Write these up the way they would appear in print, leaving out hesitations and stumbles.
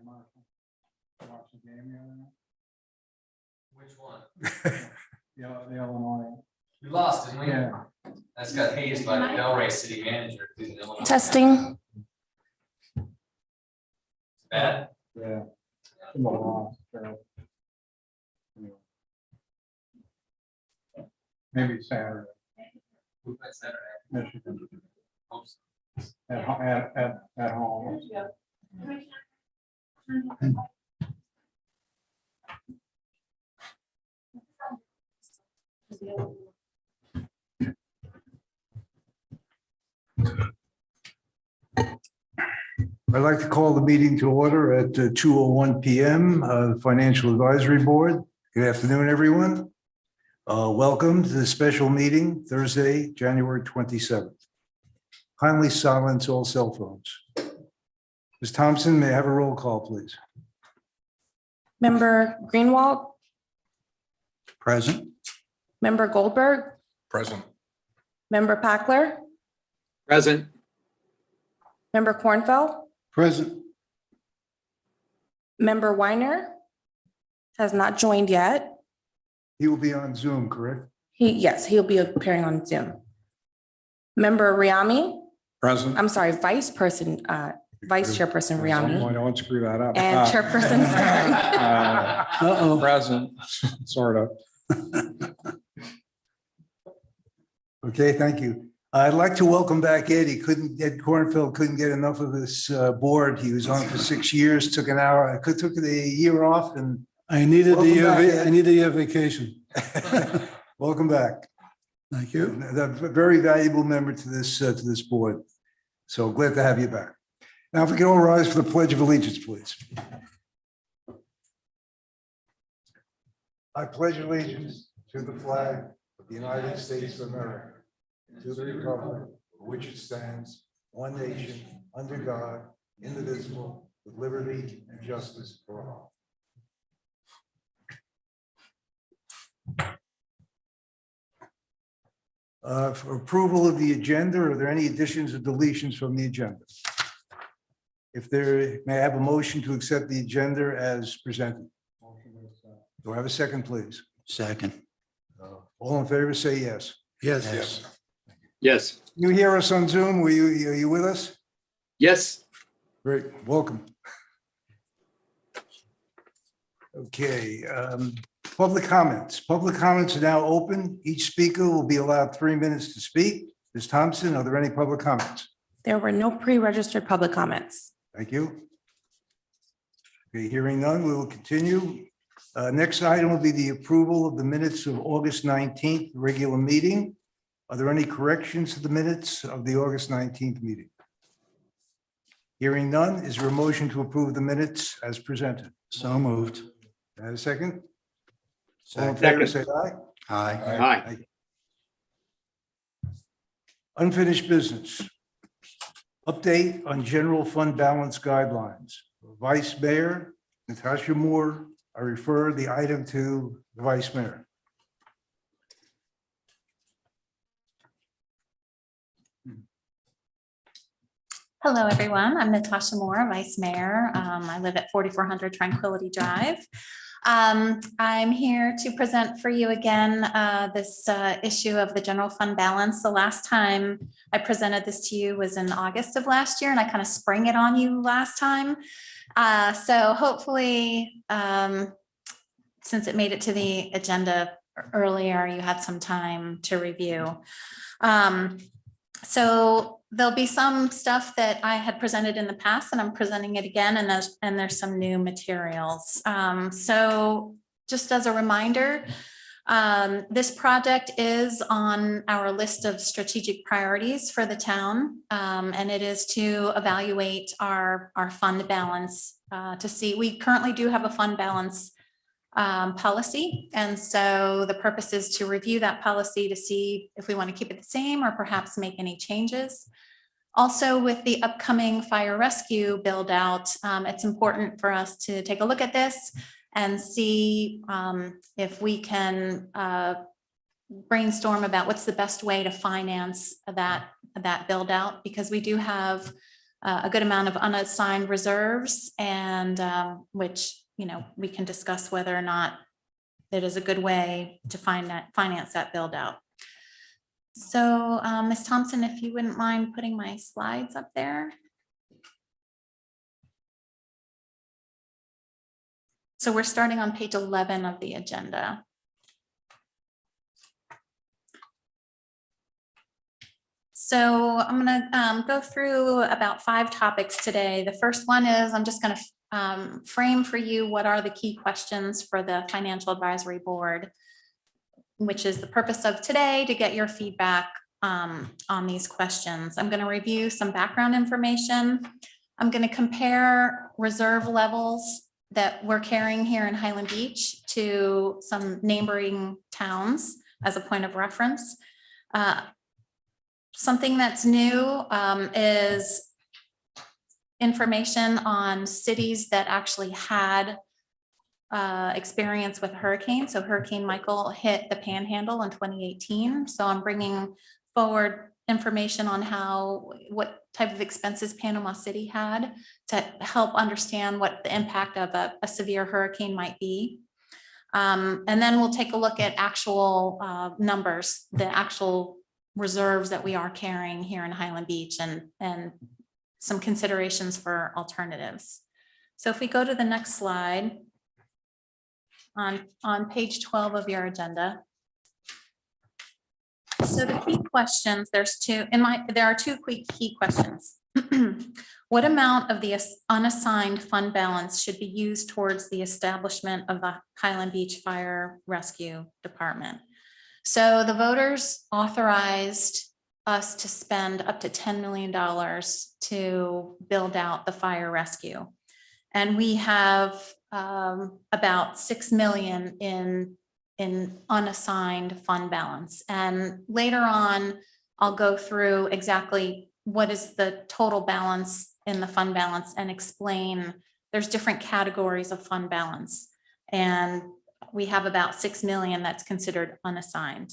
Watch the game the other night. Which one? The Illinois. We lost, didn't we? Yeah. That's got hazed by the Delray city manager. Testing. Bad? Yeah. In the loss, so. Maybe Saturday. Who played Saturday? Michigan Oops. at home. I'd like to call the meeting to order at 2:01 PM, the Financial Advisory Board. Good afternoon, everyone. Welcome to the special meeting, Thursday, January 27th. Kindly silence all cell phones. Ms. Thompson, may I have a roll call, please? Member Greenwald, Present. Member Goldberg, Present. Member Packler, Present. Member Cornfeld, Present. Member Weiner has not joined yet. He will be on Zoom, correct? Yes, he'll be appearing on Zoom. Member Riami, Present. I'm sorry, Vice Chairperson Riami, Don't screw that up. and Chairperson Stein. Present, sort of. Okay, thank you. I'd like to welcome back Ed. Ed Kornfeld couldn't get enough of this board. He was on for 6 years, took a year off and I needed Welcome back, a Ed. I needed a vacation. welcome back. Thank you. A very valuable member to this board. So glad to have you back. Now, if we can all rise for the Pledge of Allegiance, please. I pledge allegiance to the flag of the United States of America, to the republic for which it stands, one nation, under God, indivisible, with liberty and justice for all. For approval of the agenda, are there any additions or deletions from the agenda? If there, may I have a motion to accept the agenda as presented? Do I have a second, please? Second. All in favor, say yes. Yes. Yes. Yes. You hear us on Zoom? Are you with us? Yes. Great, welcome. Okay, public comments. Public comments are now open. Each speaker will be allowed 3 minutes to speak. Ms. Thompson, are there any public comments? There were no pre-registered public comments. Thank you. Okay, hearing none, we will continue. Next item will be the approval of the minutes of August 19th regular meeting. Are there any corrections to the minutes of the August 19th meeting? Hearing none, is there a motion to approve the minutes as presented? So moved. Can I have a second? All in favor, say aye. Aye. Aye. Unfinished business. Update on general fund balance guidelines. Vice Mayor Natasha Moore, I refer the item to the Vice Mayor. Hello, everyone. I'm Natasha Moore, Vice Mayor. I live at 4400 Tranquility Drive. I'm here to present for you again this issue of the general fund balance. The last time I presented this to you was in August of last year, and I kind of sprang it on you last time. So hopefully, since it made it to the agenda earlier, you had some time to review. So there'll be some stuff that I had presented in the past, and I'm presenting it again, and there's some new materials. So just as a reminder, this project is on our list of strategic priorities for the town, and it is to evaluate our fund balance to see. We currently do have a fund balance policy. And so the purpose is to review that policy to see if we want to keep it the same or perhaps make any changes. Also, with the upcoming fire rescue build out, it's important for us to take a look at this and see if we can brainstorm about what's the best way to finance that build out, because we do have a good amount of unassigned reserves, and which, we can discuss whether or not it is a good way to finance that build out. So Ms. Thompson, if you wouldn't mind putting my slides up there. So we're starting on page 11 of the agenda. So I'm going to go through about 5 topics today. The first one is I'm just going to frame for you what are the key questions for the Financial Advisory Board, which is the purpose of today, to get your feedback on these questions. I'm going to review some background information. I'm going to compare reserve levels that we're carrying here in Highland Beach to some neighboring towns as a point of reference. Something that's new is information on cities that actually had experience with hurricane. So Hurricane Michael hit the Panhandle in 2018. So I'm bringing forward information on what type of expenses Panama City had to help understand what the impact of a severe hurricane might be. And then we'll take a look at actual numbers, the actual reserves that we are carrying here in Highland Beach, and some considerations for alternatives. So if we go to the next slide on page 12 of your agenda. So the key questions, there are 2 quick key questions. What amount of the unassigned fund balance should be used towards the establishment of the Highland Beach Fire Rescue Department? So the voters authorized us to spend up to $10 million to build out the fire rescue. And we have about $6 million in unassigned fund balance. And later on, I'll go through exactly what is the total balance in the fund balance and explain there's different categories of fund balance. And we have about $6 million that's considered unassigned.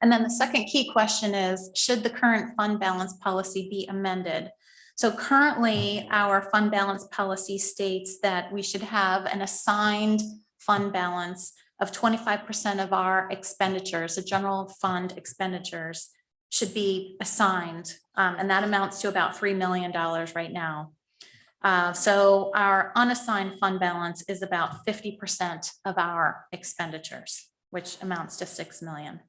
And then the second key question is, should the current fund balance policy be amended? So currently, our fund balance policy states that we should have an assigned fund balance of 25% of our expenditures, the general fund expenditures should be assigned. And that amounts to about $3 million right now. So our unassigned fund balance is about 50% of our expenditures, which amounts to $6 million.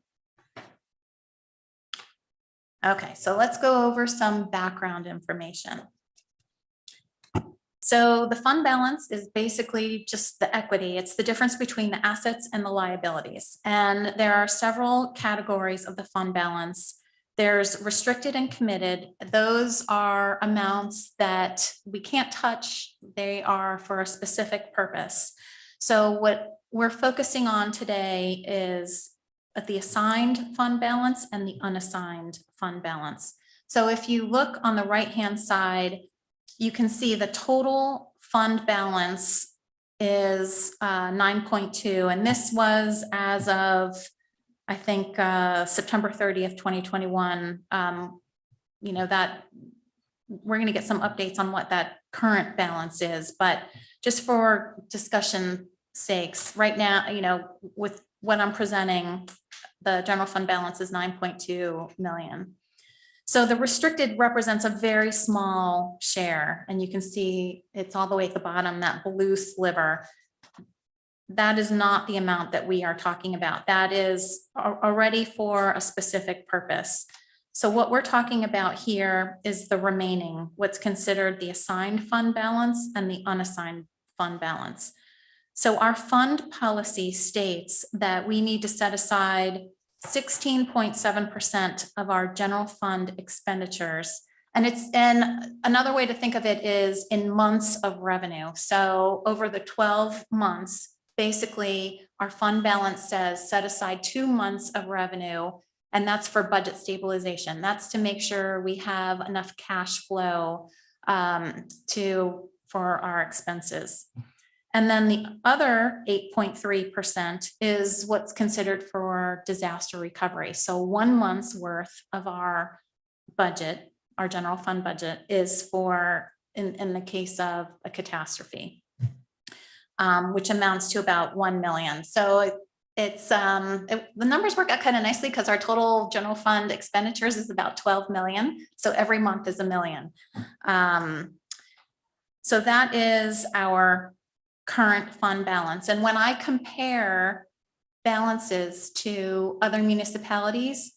Okay, so let's go over some background information. So the fund balance is basically just the equity. It's the difference between the assets and the liabilities. And there are several categories of the fund balance. There's restricted and committed. Those are amounts that we can't touch. They are for a specific purpose. So what we're focusing on today is the assigned fund balance and the unassigned fund balance. So if you look on the right-hand side, you can see the total fund balance is 9.2, and this was as of, I think, September 30th, 2021. That we're going to get some updates on what that current balance is, but just for discussion sakes, right now, with what I'm presenting, the general fund balance is 9.2 million. So the restricted represents a very small share, and you can see it's all the way at the bottom, that blue sliver. That is not the amount that we are talking about. That is already for a specific purpose. So what we're talking about here is the remaining, what's considered the assigned fund balance and the unassigned fund balance. So our fund policy states that we need to set aside 16.7% of our general fund expenditures. And another way to think of it is in months of revenue. So over the 12 months, basically our fund balance says set aside 2 months of revenue, and that's for budget stabilization. That's to make sure we have enough cash flow for our expenses. And then the other 8.3% is what's considered for disaster recovery. So 1 month's worth of our budget our general fund budget is for, in the case of a catastrophe, which amounts to about 1 million. So it's, the numbers work out kind of nicely because our total general fund expenditures is about 12 million. So every month is $1 million. So that is our current fund balance. And when I compare balances to other municipalities,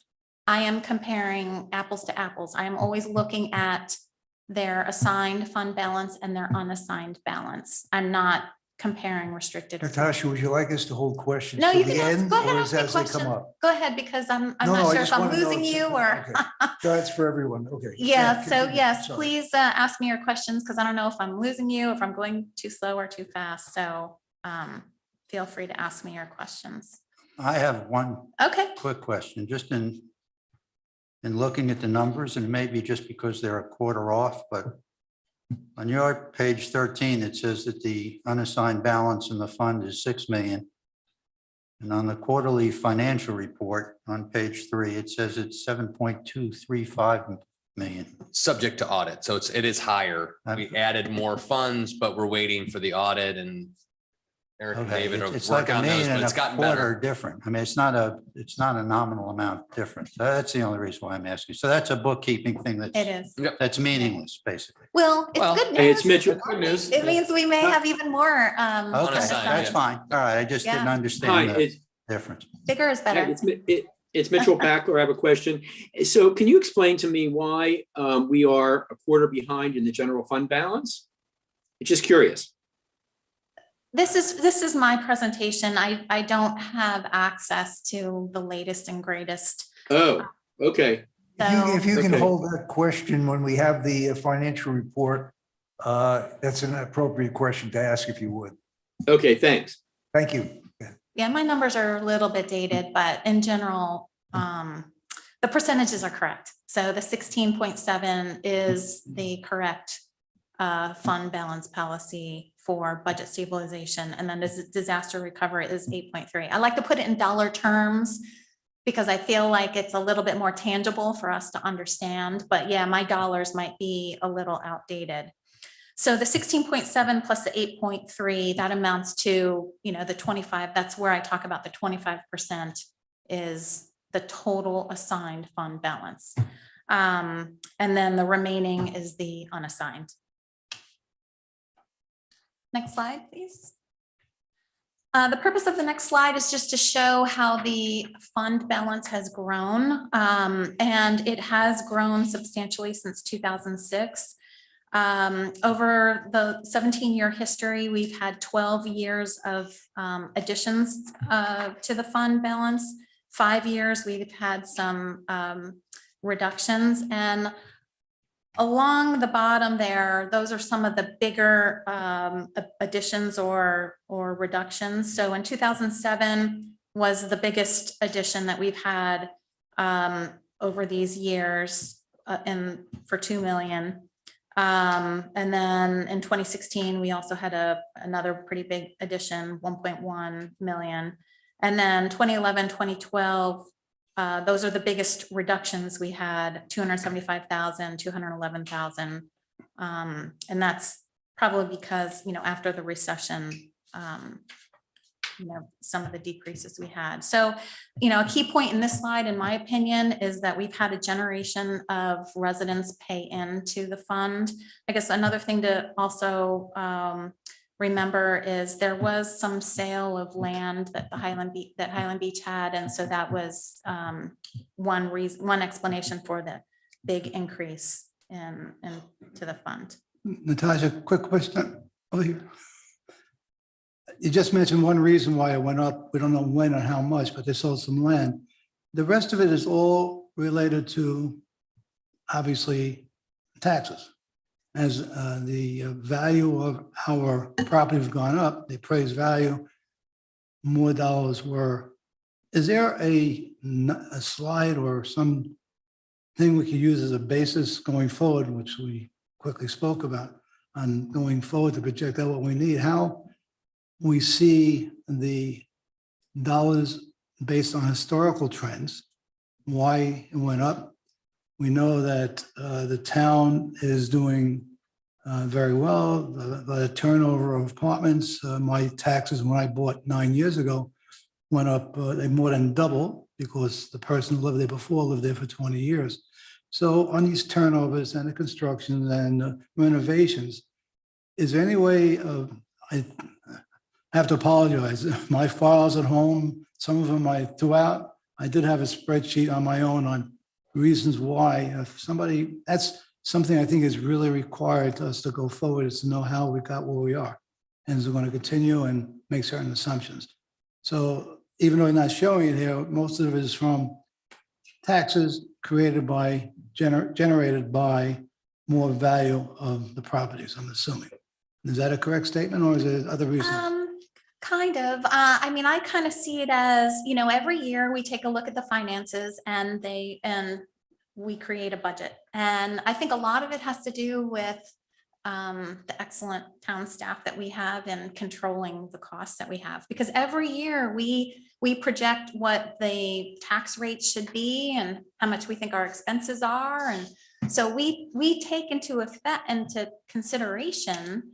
I am comparing apples to apples. I am always looking at their assigned fund balance and their unassigned balance. I'm not comparing restricted. Natasha, would you like us to hold questions No, to you the can ask, end go ahead, or ask is me a as they come question. up? Go ahead, because I'm No, not no, I sure if just I'm wanna know losing if- you or. okay. That's for everyone. Okay. Yeah, so continue. yes, Sorry. please ask me your questions because I don't know if I'm losing you, if I'm going too slow or too fast. So feel free to ask me your questions. I have one Okay, quick question, just in looking at the numbers, and maybe just because they're a quarter off, but on your page 13, it says that the unassigned balance in the fund is 6 million. And on the quarterly financial report on page 3, it says it's 7.235 million. Subject to audit. So it is higher. We added more funds, but we're waiting for the audit and Eric and Okay, David it's are like working a on those, million but and it's a gotten quarter better. different. I mean, it's not a nominal amount different. That's the only reason why I'm asking. So that's a bookkeeping thing it that's is. that's meaningless, basically. Well, Well, it's good Hey, it's news. Mitchell. Good news. It means we may have even more. Okay, Unassigned, that's yeah. fine. All right, I just didn't Yeah. Hi, understand the it's, difference. Bigger is better. it's Mitchell Backler. I have a question. So can you explain to me why we are a quarter behind in the general fund balance? It's just curious. This is my presentation. I don't have access to the latest and greatest. Oh, okay. If you can Okay. hold that question when we have the financial report, that's an appropriate question to ask if you would. Okay, thanks. Thank you. Yeah, my numbers are a little bit dated, but in general, the percentages are correct. So the 16.7 is the correct fund balance policy for budget stabilization. And then this disaster recovery is 8.3. I like to put it in dollar terms because I feel like it's a little bit more tangible for us to understand. But yeah, my dollars might be a little outdated. So the 16.7 plus the 8.3, that amounts to, the 25, that's where I talk about the 25% is the total assigned fund balance. And then the remaining is the unassigned. Next slide, please. The purpose of the next slide is just to show how the fund balance has grown. And it has grown substantially since 2006. Over the 17-year history, we've had 12 years of additions to the fund balance. 5 years, we've had some reductions. And along the bottom there, those are some of the bigger additions or reductions. So in 2007 was the biggest addition that we've had over these years and for 2 million. And then in 2016, we also had another pretty big addition, 1.1 million. And then 2011, 2012, those are the biggest reductions we had, 275,000, 211,000. And that's probably because, after the recession, some of the decreases we had. So, a key point in this slide, in my opinion, is that we've had a generation of residents pay into the fund. I guess another thing to also remember is there was some sale of land that Highland Beach had. And so that was one explanation for the big increase in to the fund. Natasha, quick question over here. You just mentioned one reason why it went up. We don't know when or how much, but they sold some land. The rest of it is all related to, obviously, taxes. As the value of our property has gone up, the appraised value, more dollars were. Is there a slide or some thing we could use as a basis going forward, which we quickly spoke about, on going forward to project out what we need? How we see the dollars based on historical trends, why it went up, We know that the town is doing very well. The turnover of apartments, my taxes when I bought 9 years ago went up, they more than double because the person who lived there before lived there for 20 years. So on these turnovers and the constructions and renovations, is there any way of, I have to apologize, my files at home, some of them I threw out. I did have a spreadsheet on my own on reasons why. If somebody, that's something I think is really required to us to go forward, is to know how we got where we are. And is we're going to continue and make certain assumptions. So even though I'm not showing it here, most of it is from taxes created by, generated by more value of the properties, I'm assuming. Is that a correct statement, or is it other reasons? Kind of. I mean, I kind of see it as, you know, every year we take a look at the finances and we create a budget. And I think a lot of it has to do with the excellent town staff that we have and controlling the costs that we have. Because every year we project what the tax rate should be and how much we think our expenses are. And so we take into consideration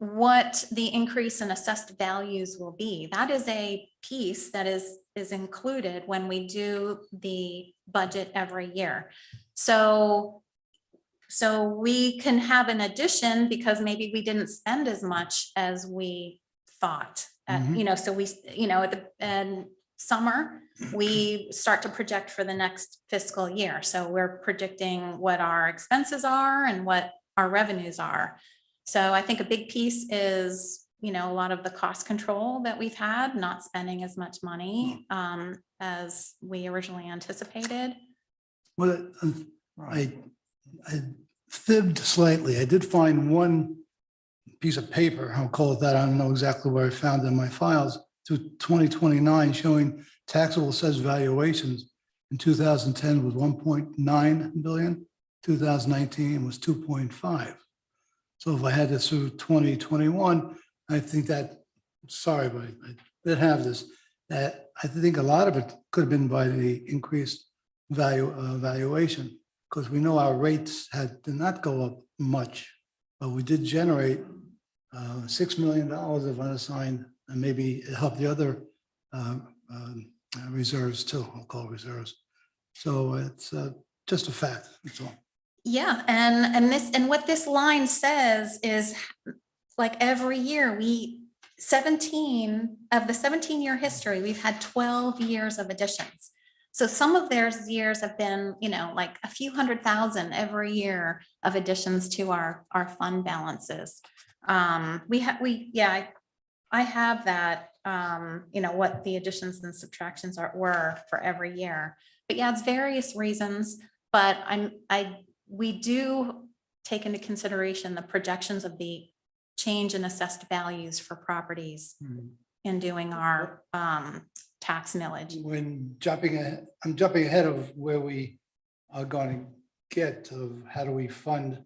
what the increase in assessed values will be. That is a piece that is included when we do the budget every year. So we can have an addition because maybe we didn't spend as much as we thought. You know, so we, you know, at the summer, we start to project for the next fiscal year. So we're predicting what our expenses are and what our revenues are. So I think a big piece is, you know, a lot of the cost control that we've had, not spending as much money as we originally anticipated. Well, I fibbed slightly. I did find one piece of paper, I'll call it that. I don't know exactly where I found it in my files, to 2029 showing taxable assessed valuations in 2010 was 1.9 billion, 2019 was 2.5. So if I had this through 2021, I think that, sorry, but I did have this, that I think a lot of it could have been by the increased valuation, because we know our rates did not go up much, but we did generate $6 million of unassigned, and maybe it helped the other reserves too, I'll call reserves. So it's just a fact, that's all. Yeah, and what this line says is, like, every year 17 of the 17-year history, we've had 12 years of additions. So some of their years have been, you know, like a few $100,000 every year of additions to our fund balances. I have that, you know, what the additions and subtractions were for every year. But yeah, it's various reasons, but we do take into consideration the projections of the change in assessed values for properties in doing our tax millage. When I'm jumping ahead of where we are going to get to how do we fund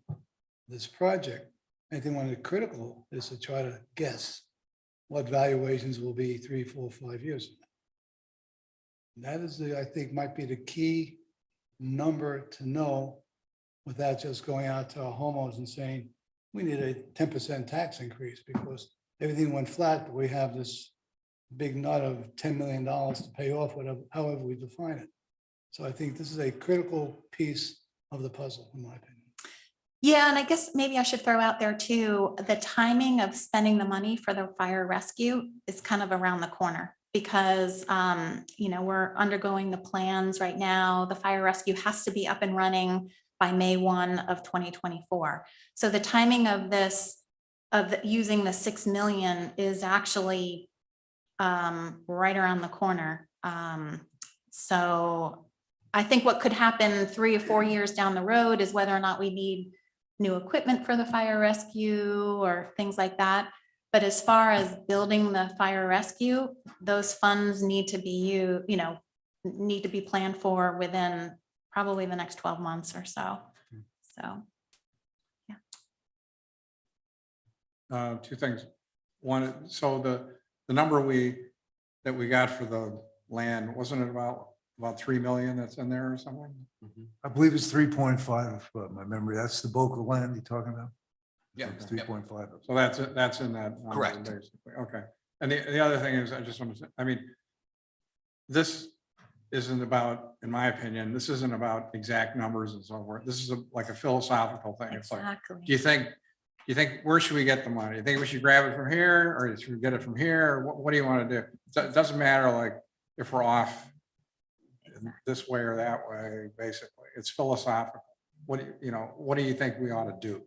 this project. I think one of the critical is to try to guess what valuations will be 3, 4, 5 years from now. That is, I think, might be the key number to know, without just going out to our homeowners and saying, we need a 10% tax increase because everything went flat, but we have this big nut of $10 million to pay off, whatever, however we define it. So I think this is a critical piece of the puzzle, in my opinion. Yeah, and I guess maybe I should throw out there too, the timing of spending the money for the fire rescue is kind of around the corner because, you know, we're undergoing the plans right now. The fire rescue has to be up and running by May 1 of 2024. So the timing of this, of using the 6 million is actually right around the corner. So I think what could happen 3 or 4 years down the road is whether or not we need new equipment for the fire rescue or things like that. But as far as building the fire rescue, those funds need to be, need to be planned for within probably the next 12 months or so. So, yeah. Two things. One, so the number that we got for the land, wasn't it about about 3 million that's in there or something? I believe it's 3.5, my memory. That's the Boca land you're talking about? Yeah. It's 3.5. So that's in that. number, Correct. Basically, okay. And the other thing is, I just want to say, I mean, this isn't about, in my opinion, this isn't about exact numbers and so forth. This is like a philosophical thing. It's like, Exactly. do you think, where should we get the money? You think we should grab it from here, or should we get it from here? What do you want to do? It doesn't matter, like, if we're off this way or that way, basically. It's philosophical. What do you think we ought to do?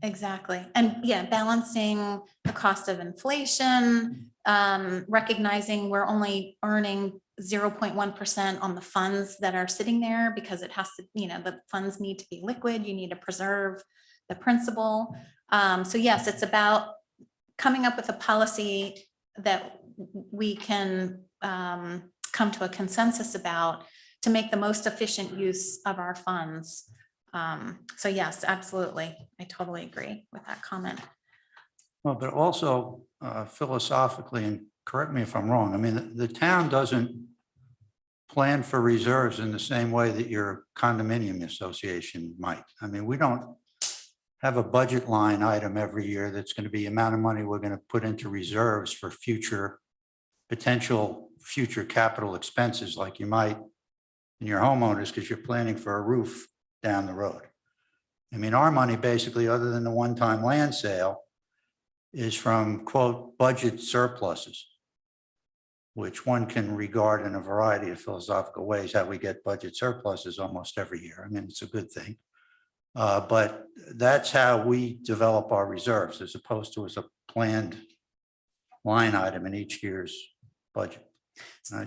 Exactly. And yeah, balancing the cost of inflation, recognizing we're only earning 0.1% on the funds that are sitting there because it has to, the funds need to be liquid. You need to preserve the principal. So yes, it's about coming up with a policy that we can come to a consensus about to make the most efficient use of our funds. So yes, absolutely. I totally agree with that comment. Well, but also philosophically, and correct me if I'm wrong, I mean, the town doesn't plan for reserves in the same way that your condominium association might. I mean, we don't have a budget line item every year that's going to be the amount of money we're going to put into reserves for potential future capital expenses like you might in your homeowners because you're planning for a roof down the road. I mean, our money basically, other than the one-time land sale, is from, quote, budget surpluses, which one can regard in a variety of philosophical ways, how we get budget surpluses almost every year. I mean, it's a good thing. But that's how we develop our reserves as opposed to as a planned line item in each year's budget. So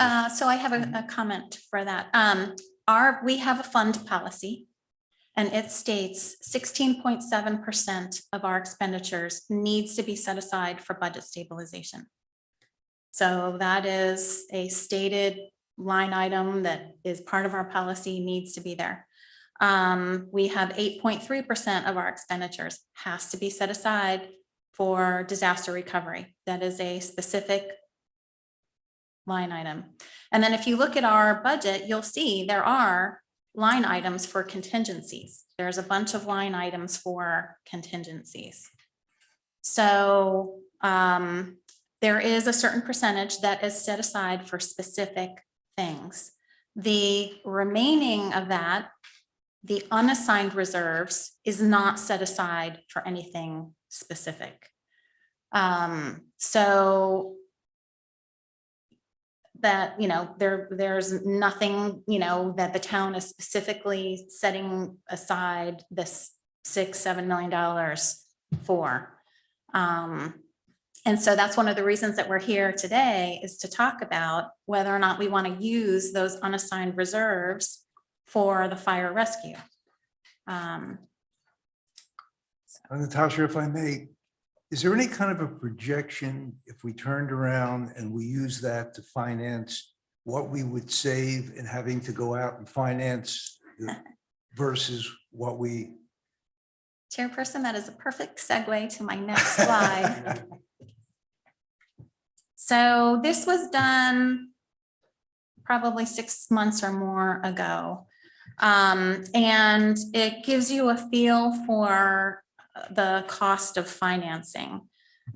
I have a comment for that. We have a fund policy and it states 16.7% of our expenditures needs to be set aside for budget stabilization. So that is a stated line item that is part of our policy, needs to be there. We have 8.3% of our expenditures has to be set aside for disaster recovery. That is a specific line item. And then if you look at our budget, you'll see there are line items for contingencies. There's a bunch of line items for contingencies. So there is a certain percentage that is set aside for specific things. The remaining of that, the unassigned reserves, is not set aside for anything specific. So that, there's nothing, that the town is specifically setting aside this $6-7 million for. And so that's one of the reasons that we're here today, is to talk about whether or not we want to use those unassigned reserves for the fire rescue. Natasha, if I may, is there any kind of a projection if we turned around and we use that to finance what we would save in having to go out and finance versus what we? Chairperson, that is a perfect segue to my next slide. So this was done probably 6 months or more ago. And it gives you a feel for the cost of financing.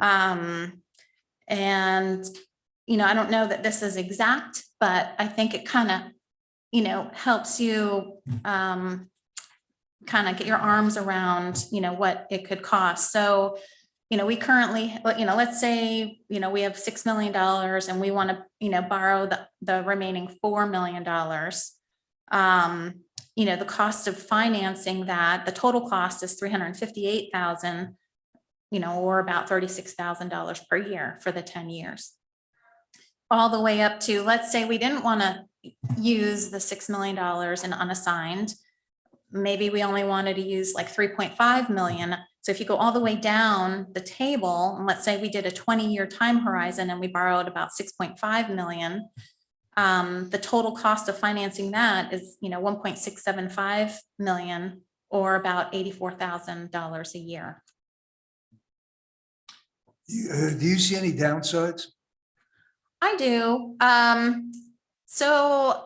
And, I don't know that this is exact, but I think it kind of, helps you kind of get your arms around, what it could cost. So, we currently, let's say, we have $6 million and we want to, borrow the remaining $4 million. The cost of financing that, the total cost is $358,000, or about $36,000 per year for the 10 years. All the way up to, let's say we didn't want to use the $6 million in unassigned. Maybe we only wanted to use like 3.5 million. So if you go all the way down the table, and let's say we did a 20-year time horizon and we borrowed about 6.5 million, the total cost of financing that is, 1.675 million, or about $84,000 a year. Do you see any downsides? I do. So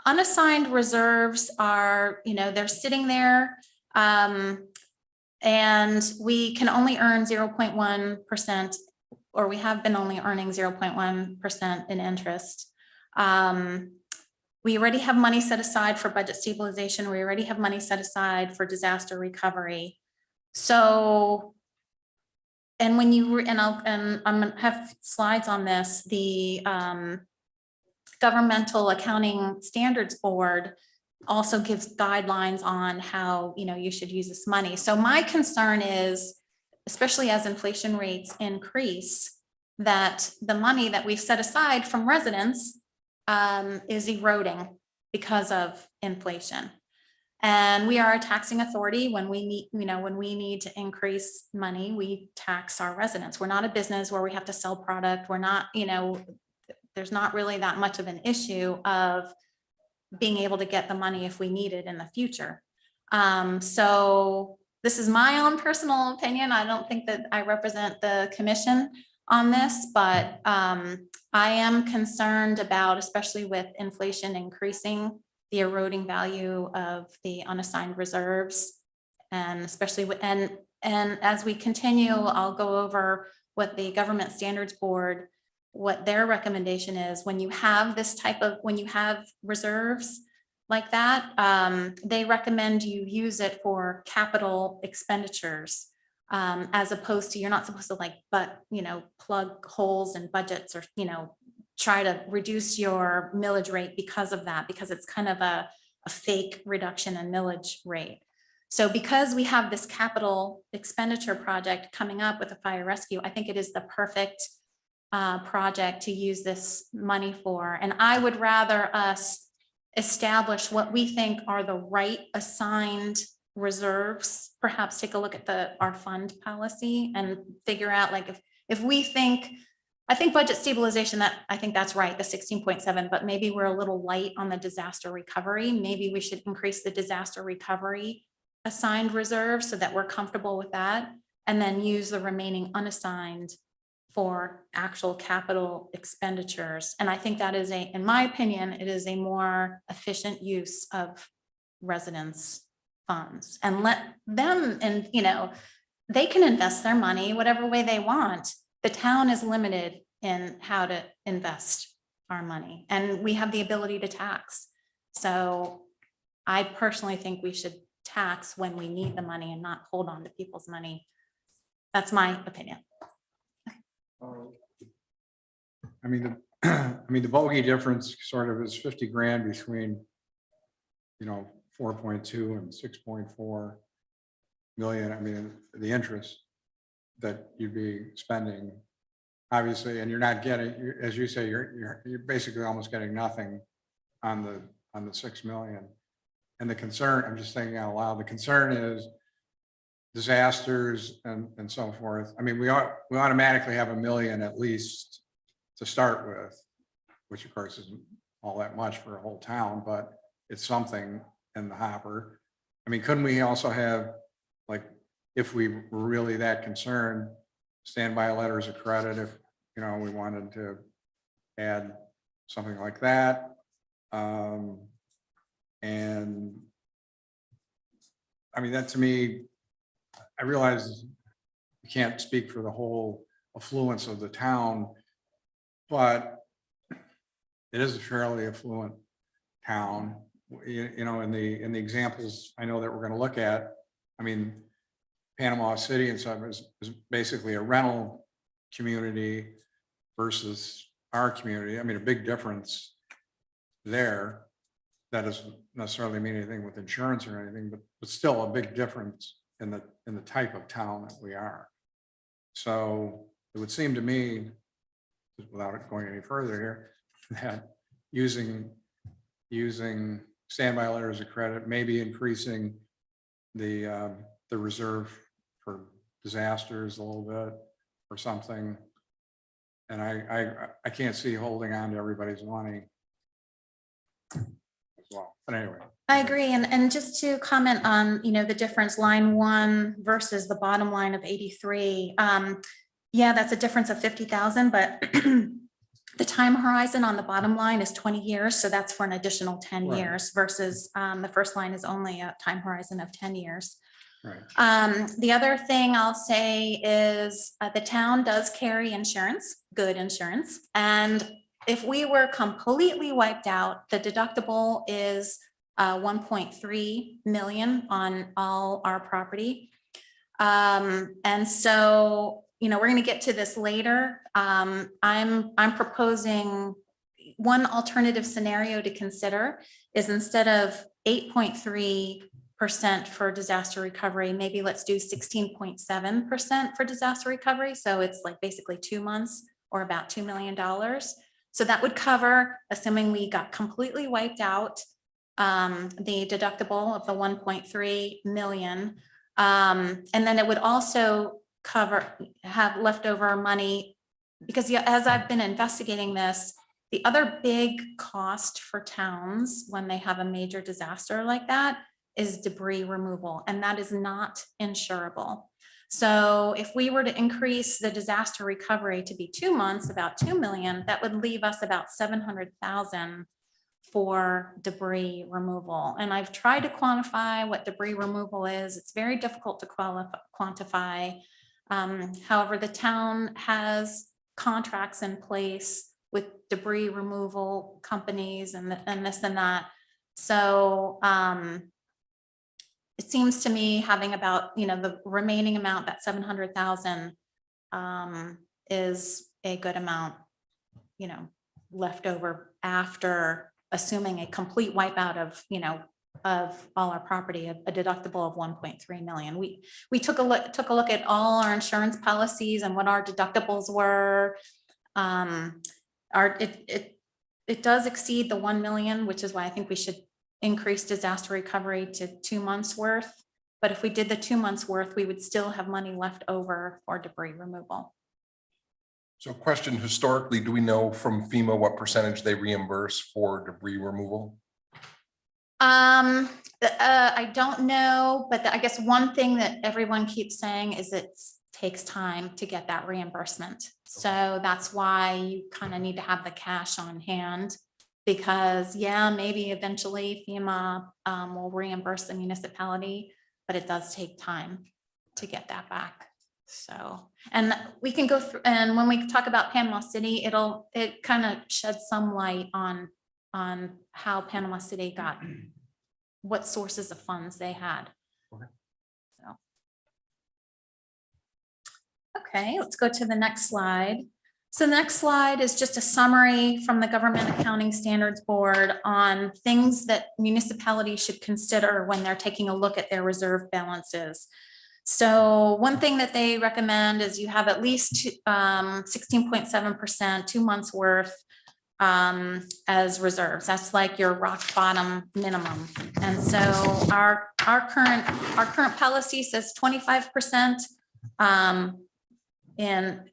unassigned reserves are, they're sitting there. And we can only earn 0.1%, or we have been only earning 0.1% in interest. We already have money set aside for budget stabilization. We already have money set aside for disaster recovery. So, and when you, and I'm gonna have slides on this, the Governmental Accounting Standards Board also gives guidelines on how, you should use this money. So my concern is, especially as inflation rates increase, that the money that we've set aside from residents is eroding because of inflation. And we are a taxing authority. When we need, when we need to increase money, we tax our residents. We're not a business where we have to sell product. We're not, there's not really that much of an issue of being able to get the money if we need it in the future. So this is my own personal opinion. I don't think that I represent the commission on this, but I am concerned about, especially with inflation increasing, the eroding value of the unassigned reserves. And especially with, and as we continue, I'll go over what the Government Standards Board, what their recommendation is when you have this type of, when you have reserves like that, they recommend you use it for capital expenditures, as opposed to, you're not supposed to plug holes in budgets or, try to reduce your millage rate because of that, because it's kind of a fake reduction in millage rate. So because we have this capital expenditure project coming up with a fire rescue, I think it is the perfect project to use this money for. And I would rather us establish what we think are the right assigned reserves, perhaps take a look at our fund policy and figure out, like, if we think, I think budget stabilization, that I think that's right, the 16.7, but maybe we're a little light on the disaster recovery. Maybe we should increase the disaster recovery assigned reserve so that we're comfortable with that, and then use the remaining unassigned for actual capital expenditures. And I think that is in my opinion, it is a more efficient use of residents' funds, and let them, and they can invest their money whatever way they want. The town is limited in how to invest our money, and we have the ability to tax. So I personally think we should tax when we need the money and not hold on to people's money. That's my opinion. I mean, the bogey difference sort of is 50 grand between, 4.2 and 6.4 million. I mean, the interest that you'd be spending, obviously, and you're not getting, as you say, you're basically almost getting nothing on the 6 million. And the concern, I'm just thinking out loud, the concern is disasters and so forth. I mean, we automatically have $1 million at least to start with, which of course isn't all that much for a whole town, but it's something in the hopper. I mean, couldn't we also have, like, if we were really that concerned, standby letters of credit, if we wanted to add something like that? And I mean, that to me, I realize you can't speak for the whole affluence of the town, but it is a fairly affluent town. In the examples I know that we're going to look at, I mean, Panama City and stuff is basically a rental community versus our community. I mean, a big difference there. That doesn't necessarily mean anything with insurance or anything, but still a big difference in the type of town that we are. So it would seem to me, without going any further here, that using standby letters of credit, maybe increasing the reserve for disasters a little bit or something. And I can't see holding on to everybody's money as well. But anyway. I agree. And just to comment on, the difference, line 1 versus the bottom line of 83. Yeah, that's a difference of 50,000, but The time horizon on the bottom line is 20 years, so that's for an additional 10 Right. years versus the first line is only a time horizon of 10 years. Right. The other thing I'll say is the town does carry insurance, good insurance. And if we were completely wiped out, the deductible is 1.3 million on all our property. And so, we're going to get to this later. I'm proposing one alternative scenario to consider is instead of 8.3% for disaster recovery, maybe let's do 16.7% for disaster recovery. So it's like basically 2 months or about $2 million. So that would cover, assuming we got completely wiped out, the deductible of the 1.3 million. And then it would also have leftover money, because as I've been investigating this, the other big cost for towns when they have a major disaster like that is debris removal, and that is not insurable. So if we were to increase the disaster recovery to be 2 months, about 2 million, that would leave us about 700,000 for debris removal. And I've tried to quantify what debris removal is. It's very difficult to quantify. However, the town has contracts in place with debris removal companies and this and that. So it seems to me having about, the remaining amount, that 700,000 is a good amount, left over after assuming a complete wipeout of, of all our property, a deductible of 1.3 million. We took a look at all our insurance policies and what our deductibles were. It does exceed the 1 million, which is why I think we should increase disaster recovery to 2 months worth. But if we did the 2 months worth, we would still have money left over for debris removal. So question, historically, do we know from FEMA what percentage they reimburse for debris removal? I don't know, but I guess one thing that everyone keeps saying is it takes time to get that reimbursement. So that's why you kind of need to have the cash on hand, because maybe eventually FEMA will reimburse the municipality, but it does take time to get that back. So, and we can go through, and when we talk about Panama City, it kind of sheds some light on how Panama City got, what sources of funds they had. Okay, let's go to the next slide. So the next slide is just a summary from the Government Accounting Standards Board on things that municipalities should consider when they're taking a look at their reserve balances. So one thing that they recommend is you have at least 16.7%, 2 months worth as reserves. That's like your rock bottom minimum. And so our current policy says 25% in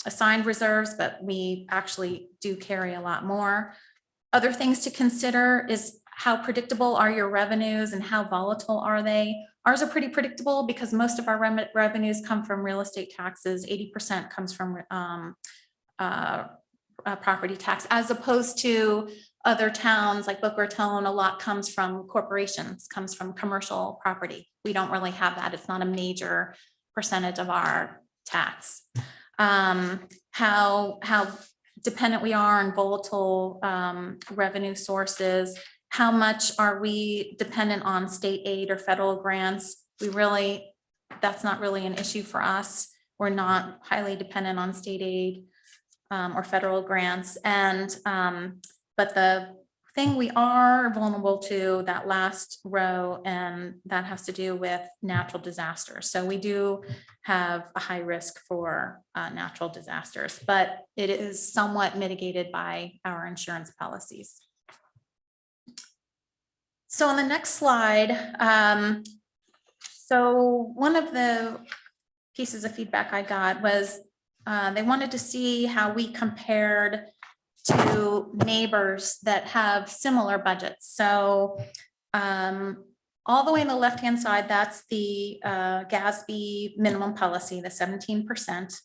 assigned reserves, but we actually do carry a lot more. Other things to consider is how predictable are your revenues and how volatile are they? Ours are pretty predictable because most of our revenues come from real estate taxes. 80% comes from property tax, as opposed to other towns like Boca Raton. A lot comes from corporations, comes from commercial property. We don't really have that. It's not a major percentage of our tax. How dependent we are on volatile revenue sources. How much are we dependent on state aid or federal grants? That's not really an issue for us. We're not highly dependent on state aid or federal grants. And, but the thing we are vulnerable to, that last row, and that has to do with natural disasters. So we do have a high risk for natural disasters, but it is somewhat mitigated by our insurance policies. So on the next slide, so one of the pieces of feedback I got was they wanted to see how we compared to neighbors that have similar budgets. So all the way on the left-hand side, that's the GASB minimum policy, the 17%.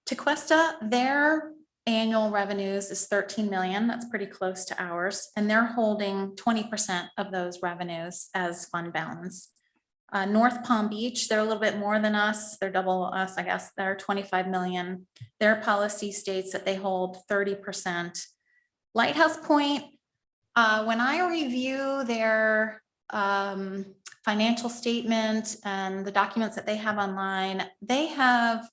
Tequesta, their annual revenues is 13 million. That's pretty close to ours. And they're holding 20% of those revenues as fund balance. North Palm Beach, they're a little bit more than us. They're double us, I guess. They're 25 million. Their policy states that they hold 30%. Lighthouse Point, when I review their financial statement and the documents that they have online, they have,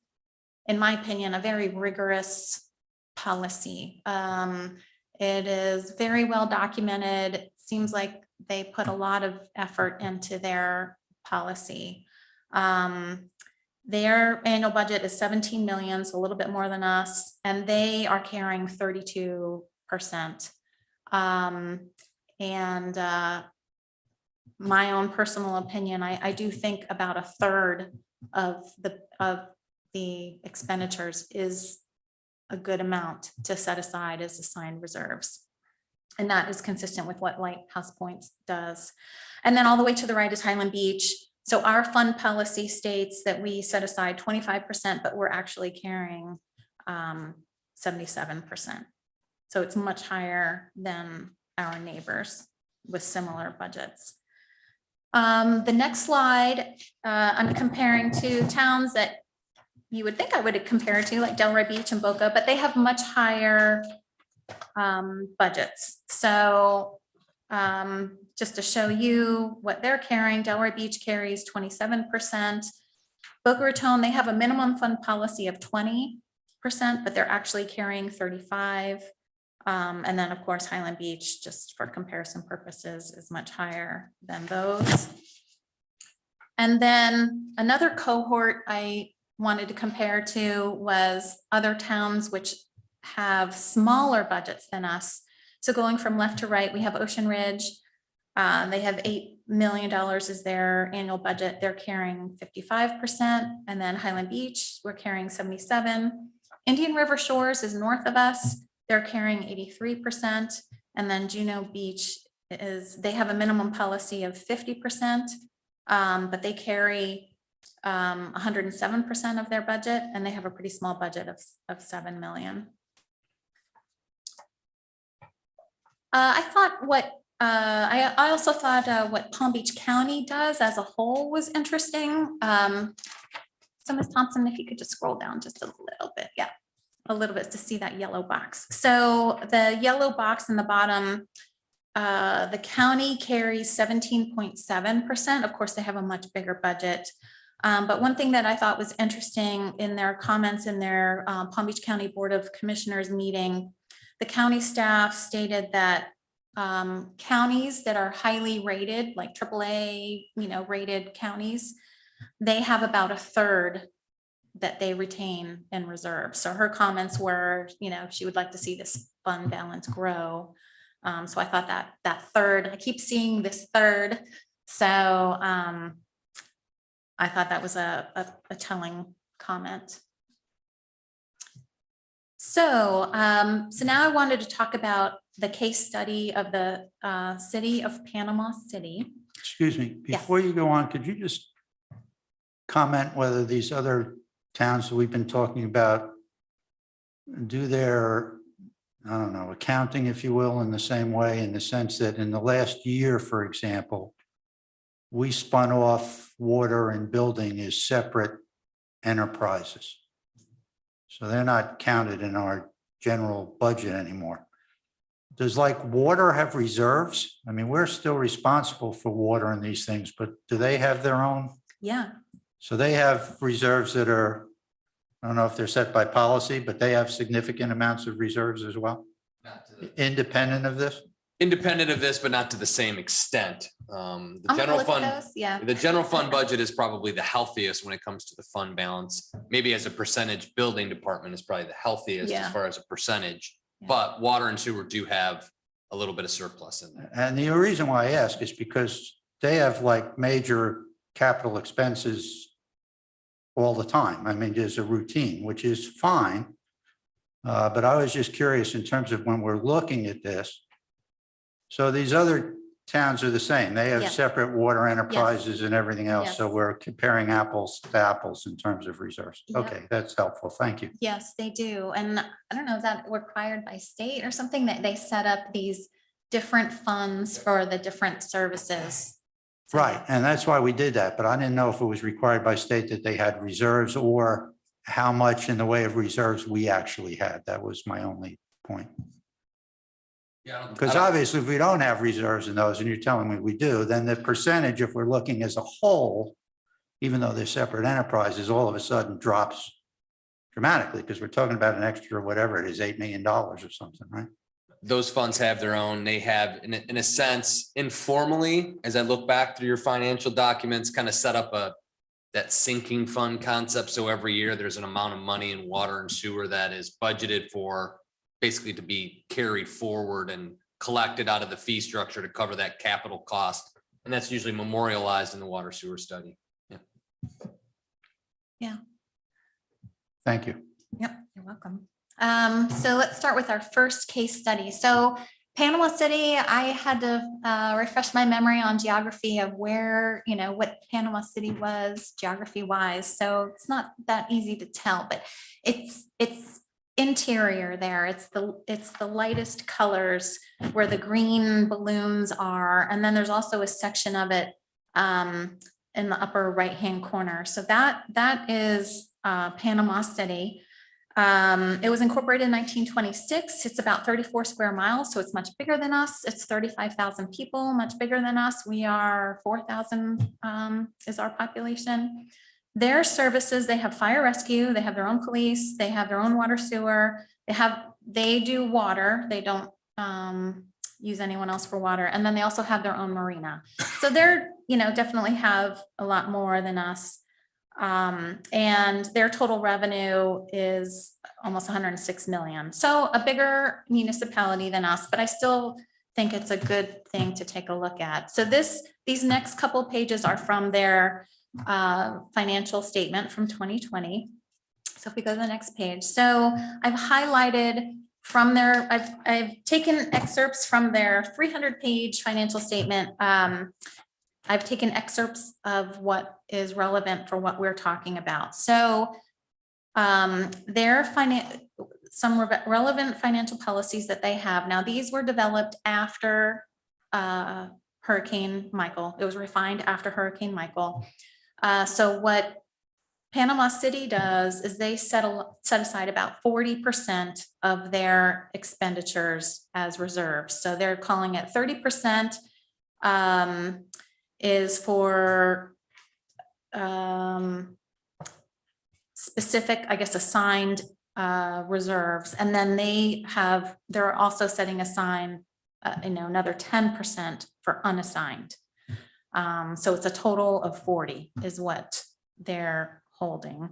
in my opinion, a very rigorous policy. It is very well documented. It seems like they put a lot of effort into their policy. Their annual budget is 17 million, so a little bit more than us, and they are carrying 32%. My own personal opinion, I do think about a third of the expenditures is a good amount to set aside as assigned reserves. And that is consistent with what Lighthouse Points does. And then all the way to the right is Highland Beach. So our fund policy states that we set aside 25%, but we're actually carrying 77%. So it's much higher than our neighbors with similar budgets. The next slide, I'm comparing to towns that you would think I would compare to, like Delray Beach and Boca, but they have much higher budgets. So just to show you what they're carrying, Delray Beach carries 27%. Boca Raton, they have a minimum fund policy of 20%, but they're actually carrying 35%. And then of course, Highland Beach, just for comparison purposes, is much higher than those. And then another cohort I wanted to compare to was other towns which have smaller budgets than us. So going from left to right, we have Ocean Ridge. They have $8 million is their annual budget. They're carrying 55%. And then Highland Beach, we're carrying 77%. Indian River Shores is north of us. They're carrying 83%. And then Juneau Beach they have a minimum policy of 50%, but they carry 107% of their budget, and they have a pretty small budget of 7 million. I also thought what Palm Beach County does as a whole was interesting. So Ms. Thompson, if you could just scroll down just a little bit. Yeah, a little bit to see that yellow box. So the yellow box in the bottom, the county carries 17.7%. Of course, they have a much bigger budget. But one thing that I thought was interesting in their comments in their Palm Beach County Board of Commissioners meeting, the county staff stated that counties that are highly rated, like AAA, rated counties, they have about a third that they retain in reserve. So her comments were, she would like to see this fund balance grow. So I thought that third, I keep seeing this third. So I thought that was a telling comment. So now I wanted to talk about the case study of the city of Panama City. Excuse me, before you go on, could you just comment whether these other towns that we've been talking about do their, I don't know, accounting, if you will, in the same way, in the sense that in the last year, for example, we spun off water and building as separate enterprises. So they're not counted in our general budget anymore. Does like water have reserves? I mean, we're still responsible for water and these things, but do they have their own? Yeah. So they have reserves that are, I don't know if they're set by policy, but they have significant amounts of reserves as well, independent of this? Independent of this, but not to the same extent. The I'm gonna general look at fund, those, yeah. the general fund budget is probably the healthiest when it comes to the fund balance. Maybe as a percentage, building department is probably the healthiest Yeah. as far as a percentage. Yeah. But water and sewer do have a little bit of surplus in there. And the reason why I ask is because they have like major capital expenses all the time. I mean, there's a routine, which is fine. But I was just curious in terms of when we're looking at this. So these other towns are the same. They have Yes. separate water enterprises and everything else. So Yes. we're comparing apples to apples in terms of reserves. Yep. Okay, that's helpful. Thank you. Yes, they do. And I don't know, is that required by state or something that they set up these different funds for the different services? So- Right, and that's why we did that, but I didn't know if it was required by state that they had reserves or how much in the way of reserves we actually had. That was my only point. Yeah. Because obviously, if we don't have reserves in those, and you're telling me we do, then the percentage, if we're looking as a whole, even though they're separate enterprises, all of a sudden drops dramatically, because we're talking about an extra, whatever it is, $8 million or something, right? Those funds have their own, they have, in a sense, informally, as I look back through your financial documents, kind of set up that sinking fund concept. So every year there's an amount of money in water and sewer that is budgeted for basically to be carried forward and collected out of the fee structure to cover that capital cost. And that's usually memorialized in the water sewer study. Yeah. Thank you. Yep, you're welcome. So let's start with our first case study. So Panama City, I had to refresh my memory on geography of where, what Panama City was geography wise. So it's not that easy to tell, but it's interior there. It's the lightest colors where the green balloons are. And then there's also a section of it in the upper right-hand corner. So that is Panama City. It was incorporated in 1926. It's about 34 square miles, so it's much bigger than us. It's 35,000 people, much bigger than us. We are 4,000 is our population. Their services, they have fire rescue, they have their own police, they have their own water sewer, they do water, they don't use anyone else for water, and then they also have their own marina. So they're, definitely have a lot more than us. And their total revenue is almost 106 million. So a bigger municipality than us, but I still think it's a good thing to take a look at. So these next couple pages are from their financial statement from 2020. So if we go to the next page, so I've highlighted from their, I've taken excerpts from their 300-page financial statement. I've taken excerpts of what is relevant for what we're talking about. So some relevant financial policies that they have. Now, these were developed after Hurricane Michael. It was refined after Hurricane Michael. So what Panama City does is they set aside about 40% of their expenditures as reserves. So they're calling it 30% is for specific, I guess, assigned reserves. And then they're also setting aside, another 10% for unassigned. So it's a total of 40 is what they're holding.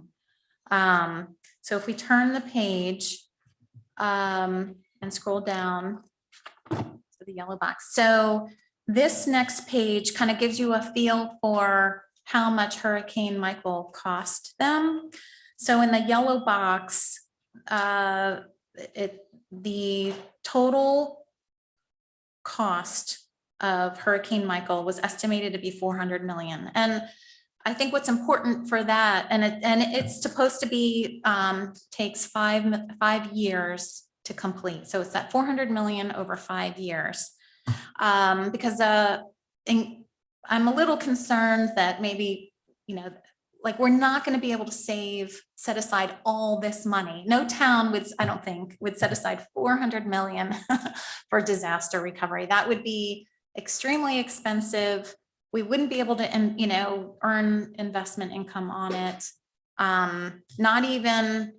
So if we turn the page and scroll down to the yellow box. So this next page kind of gives you a feel for how much Hurricane Michael cost them. So in the yellow box, the total cost of Hurricane Michael was estimated to be 400 million. And I think what's important for that, and it's supposed to be, takes 5 years to complete. So it's that 400 million over 5 years. Because I'm a little concerned that maybe, like we're not going to be able to set aside all this money. No town would, I don't think, would set aside 400 million for disaster recovery. That would be extremely expensive. We wouldn't be able to, earn investment income on it. Not even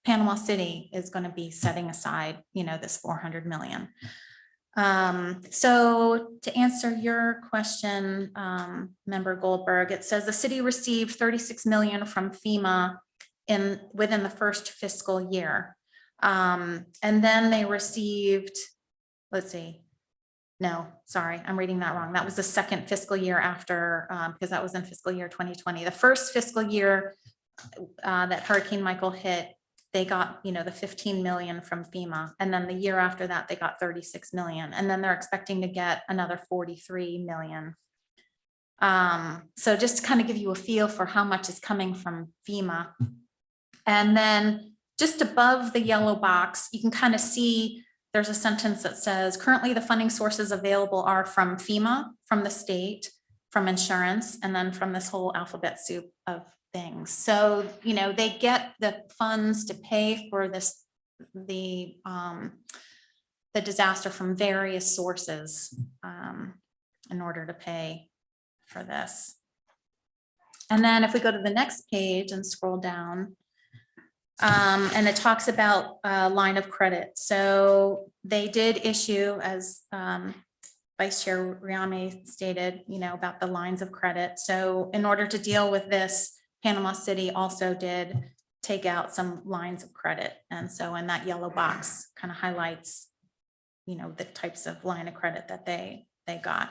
Panama City is going to be setting aside, this 400 million. So to answer your question, Member Goldberg, it says the city received 36 million from FEMA within the first fiscal year. And then they received, let's see, no, sorry, I'm reading that wrong. That was the second fiscal year after, because that was in fiscal year 2020. The first fiscal year that Hurricane Michael hit, they got, the 15 million from FEMA. And then the year after that, they got 36 million. And then they're expecting to get another 43 million. So just to kind of give you a feel for how much is coming from FEMA. And then just above the yellow box, you can kind of see there's a sentence that says, currently the funding sources available are from FEMA, from the state, from insurance, and then from this whole alphabet soup of things. So, they get the funds to pay for this, the disaster from various sources in order to pay for this. And then if we go to the next page and scroll down, and it talks about line of credit. So they did issue, as Vice Chair Riame stated, about the lines of credit. So in order to deal with this, Panama City also did take out some lines of credit. And so in that yellow box kind of highlights, the types of line of credit that they got.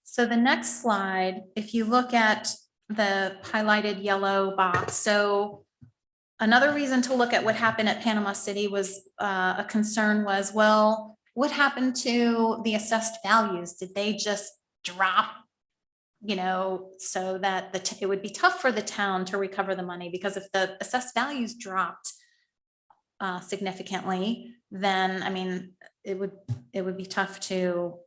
So the next slide, if you look at the highlighted yellow box. So another reason to look at what happened at Panama City was a concern was, well, what happened to the assessed values? Did they just drop, so that it would be tough for the town to recover the money? Because if the assessed values dropped significantly, then, it would be tough to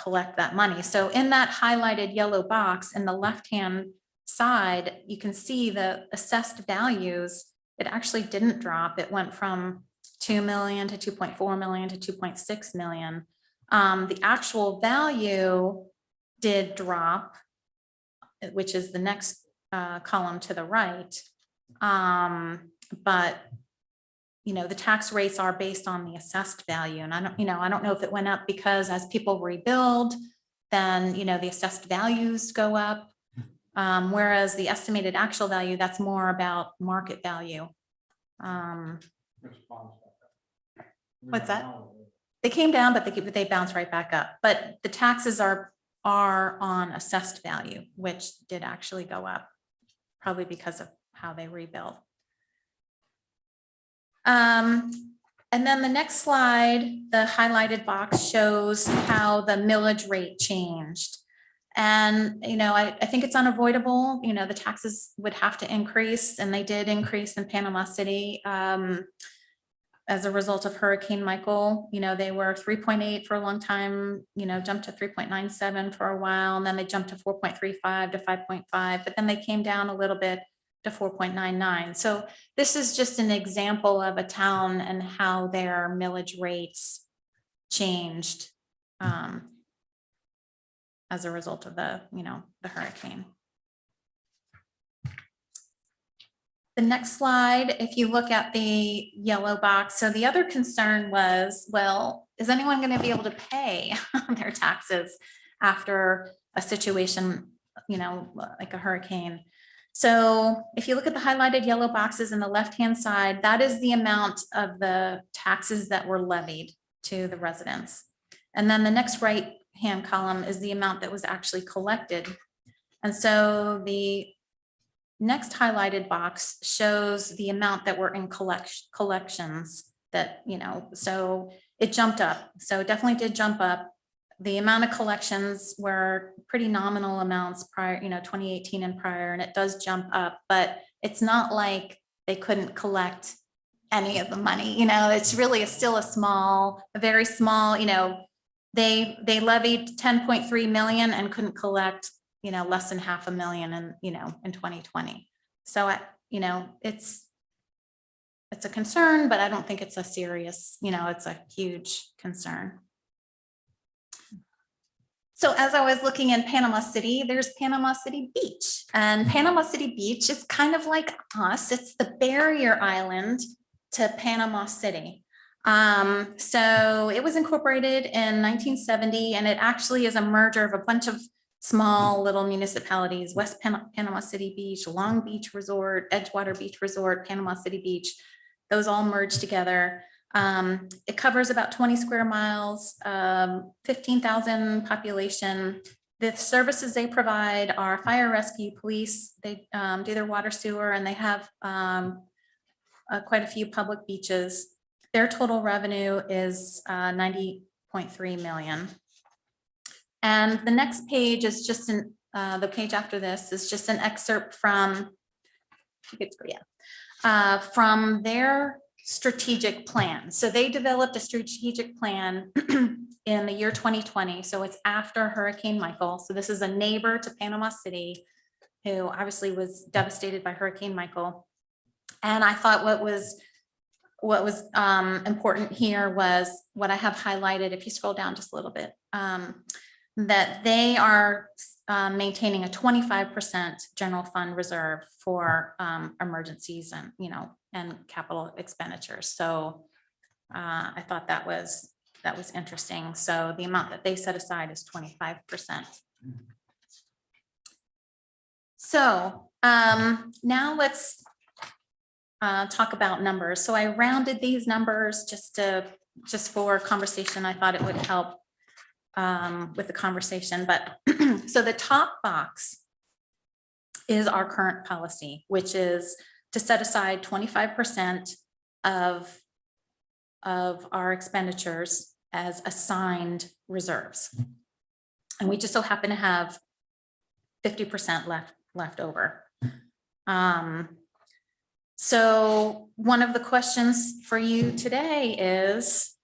collect that money. So in that highlighted yellow box in the left-hand side, you can see the assessed values. It actually didn't drop. It went from 2 million to 2.4 million to 2.6 million. The actual value did drop, which is the next column to the right. But the tax rates are based on the assessed value. And I don't know if it went up because as people rebuild, then, the assessed values go up. Whereas the estimated actual value, that's more about market value. What's that? They came down, but they bounced right back up. But the taxes are on assessed value, which did actually go up, probably because of how they rebuild. And then the next slide, the highlighted box shows how the millage rate changed. And, I think it's unavoidable, the taxes would have to increase, and they did increase in Panama City as a result of Hurricane Michael. They were 3.8 for a long time, jumped to 3.97 for a while, and then they jumped to 4.35 to 5.5, but then they came down a little bit to 4.99. So this is just an example of a town and how their millage rates changed as a result of the hurricane. The next slide, if you look at the yellow box, so the other concern was, well, is anyone going to be able to pay their taxes after a situation, like a hurricane? So if you look at the highlighted yellow boxes in the left-hand side, that is the amount of the taxes that were levied to the residents. And then the next right-hand column is the amount that was actually collected. And so the next highlighted box shows the amount that were in collections that, so it jumped up. So it definitely did jump up. The amount of collections were pretty nominal amounts prior, 2018 and prior, and it does jump up, but it's not like they couldn't collect any of the money. It's really still a very small, they levied 10.3 million and couldn't collect, less than $500,000 in 2020. So, it's a concern, but I don't think it's a serious, it's a huge concern. So as I was looking in Panama City, there's Panama City Beach, and Panama City Beach is kind of like us. It's the barrier island to Panama City. So it was incorporated in 1970, and it actually is a merger of a bunch of small little municipalities: West Panama City Beach, Long Beach Resort, Edgewater Beach Resort, Panama City Beach. Those all merged together. It covers about 20 square miles, 15,000 population. The services they provide are fire rescue, police. They do their water sewer, and they have quite a few public beaches. Their total revenue is 90.3 million. And the next page is just the page after this is just an excerpt from, from their strategic plan. So they developed a strategic plan in the year 2020. So it's after Hurricane Michael. So this is a neighbor to Panama City who obviously was devastated by Hurricane Michael. And I thought what was important here was what I have highlighted, if you scroll down just a little bit, that they are maintaining a 25% general fund reserve for emergencies and, and capital expenditures. So I thought that was interesting. So the amount that they set aside is 25%. So now let's talk about numbers. So I rounded these numbers just for conversation. I thought it would help with the conversation, but so the top box is our current policy, which is to set aside 25% of our expenditures as assigned reserves. And we just so happen to have 50% left over. So one of the questions for you today is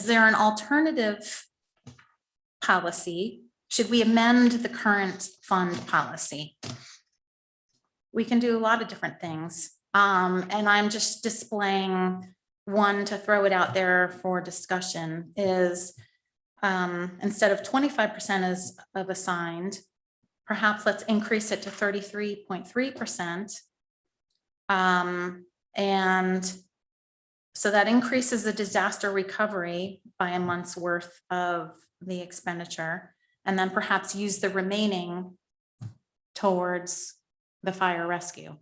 there an alternative policy? Should we amend the current fund policy? We can do a lot of different things. And I'm just displaying one to throw it out there for discussion is instead of 25% of assigned, perhaps let's increase it to 33.3%. And so that increases the disaster recovery by a month's worth of the expenditure, and then perhaps use the remaining towards the fire rescue.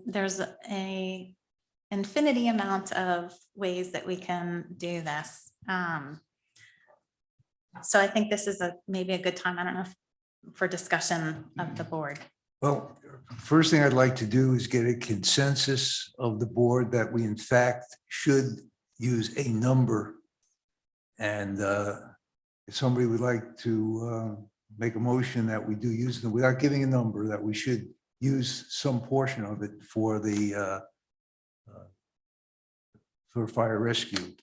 There's a infinity amount of ways that we can do this. So I think this is maybe a good time, I don't know, for discussion of the board. Well, first thing I'd like to do is get a consensus of the board that we in fact should use a number. And if somebody would like to make a motion that we do use them without giving a number, that we should use some portion of it for fire rescue.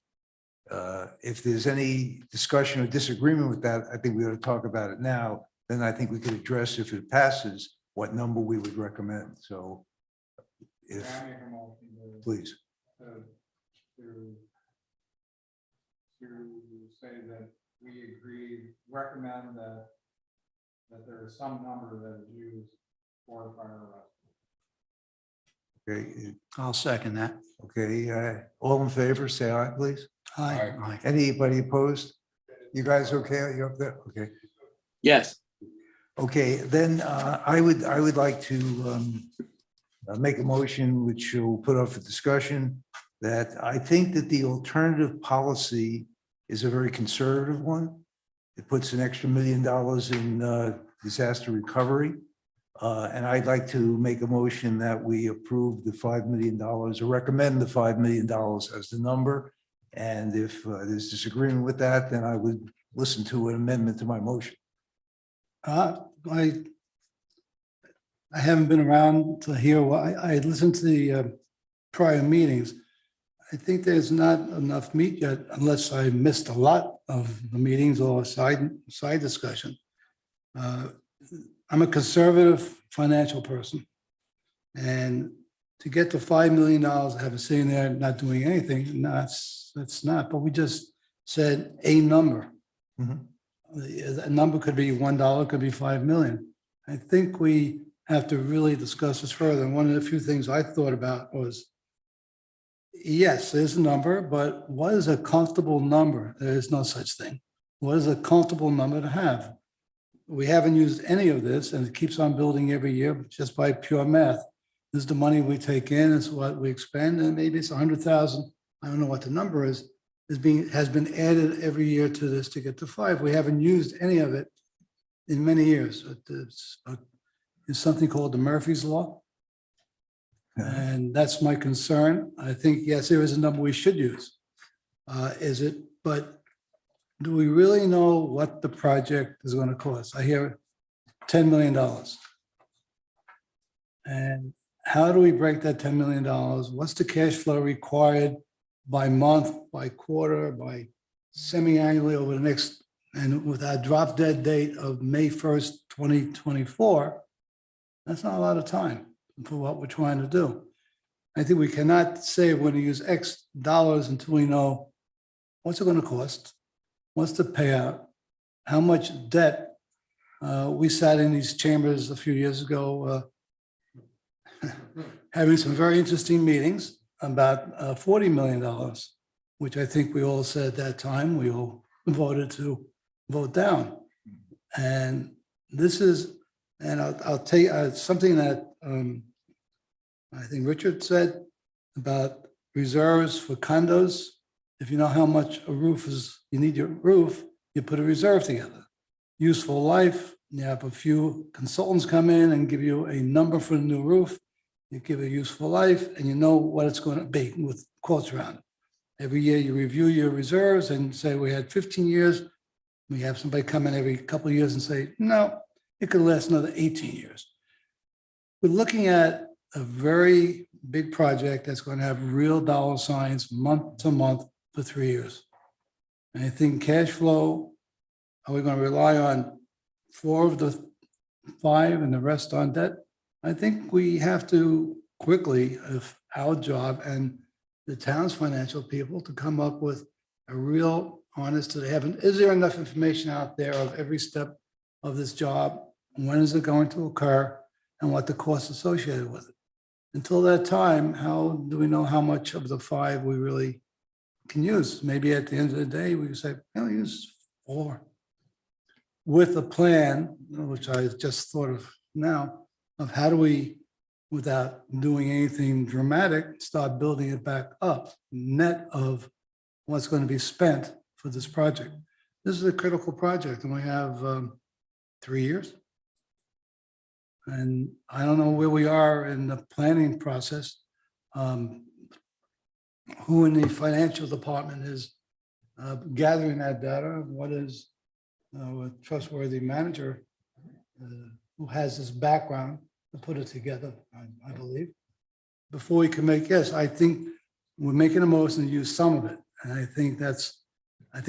If there's any discussion or disagreement with that, I think we ought to talk about it now. Then I think we could address, if it passes, what number we would recommend. So if, please. To say that we recommend that there is some number that is used for fire rescue. Okay, I'll second that. okay, all in favor, say aye, please. Aye. Aye. Anybody opposed? You guys okay? You up there? Okay. Yes. Okay, then I would like to make a motion, which we'll put up for discussion, that I think that the alternative policy is a very conservative one. It puts an extra $1 million in disaster recovery. And I'd like to make a motion that we approve the $5 million or recommend the $5 million as the number. And if there's disagreement with that, then I would listen to an amendment to my motion. I haven't been around to hear why. I listened to the prior meetings. I think there's not enough meat yet, unless I missed a lot of the meetings or side discussion. I'm a conservative financial person. And to get to $5 million, I have it sitting there not doing anything, that's not, but we just said a number. Mhm. A number could be $1, could be 5 million. I think we have to really discuss this further. And one of the few things I thought about was, yes, there's a number, but what is a comfortable number? There is no such thing. What is a comfortable number to have? We haven't used any of this, and it keeps on building every year just by pure math. This is the money we take in, it's what we expend, and maybe it's 100,000. I don't know what the number is has been added every year to this to get to 5. We haven't used any of it in many years. is something called the Murphy's Law. And that's my concern. I think, yes, there is a number we should use. Is it, but do we really know what the project is going to cost? I hear $10 million. And how do we break that $10 million? What's the cash flow required by month, by quarter, by semi-annually over the next, and with our drop dead date of May 1st, 2024, that's not a lot of time for what we're trying to do. I think we cannot say we're going to use X dollars until we know what's it going to cost, what's the payout, how much debt. We sat in these chambers a few years ago, having some very interesting meetings about $40 million, which I think we all said at that time, we all voted to vote down. And this is, and I'll tell you something that I think Richard said about reserves for condos. If you know how much a roof is, you need your roof, you put a reserve together. Useful life, you have a few consultants come in and give you a number for the new roof. You give a useful life and you know what it's going to be with quotes around it. Every year you review your reserves and say, we had 15 years. We have somebody come in every couple of years and say, no, it could last another 18 years. We're looking at a very big project that's going to have real dollar signs month to month for 3 years. And I think cash flow, are we going to rely on 4 of the 5 and the rest on debt? I think we have to quickly, if our job and the town's financial people, to come up with a real honest, is there enough information out there of every step of this job? When is it going to occur and what the costs associated with it? Until that time, how do we know how much of the 5 we really can use? Maybe at the end of the day, we say, use 4 with a plan, which I just thought of now, of how do we, without doing anything dramatic, start building it back up, net of what's going to be spent for this project. This is a critical project and we have 3 years. And I don't know where we are in the planning process. Who in the financial department is gathering that data? What is a trustworthy manager who has this background to put it together, I believe. Before we can make, yes, I think we're making a motion to use some of it. And I think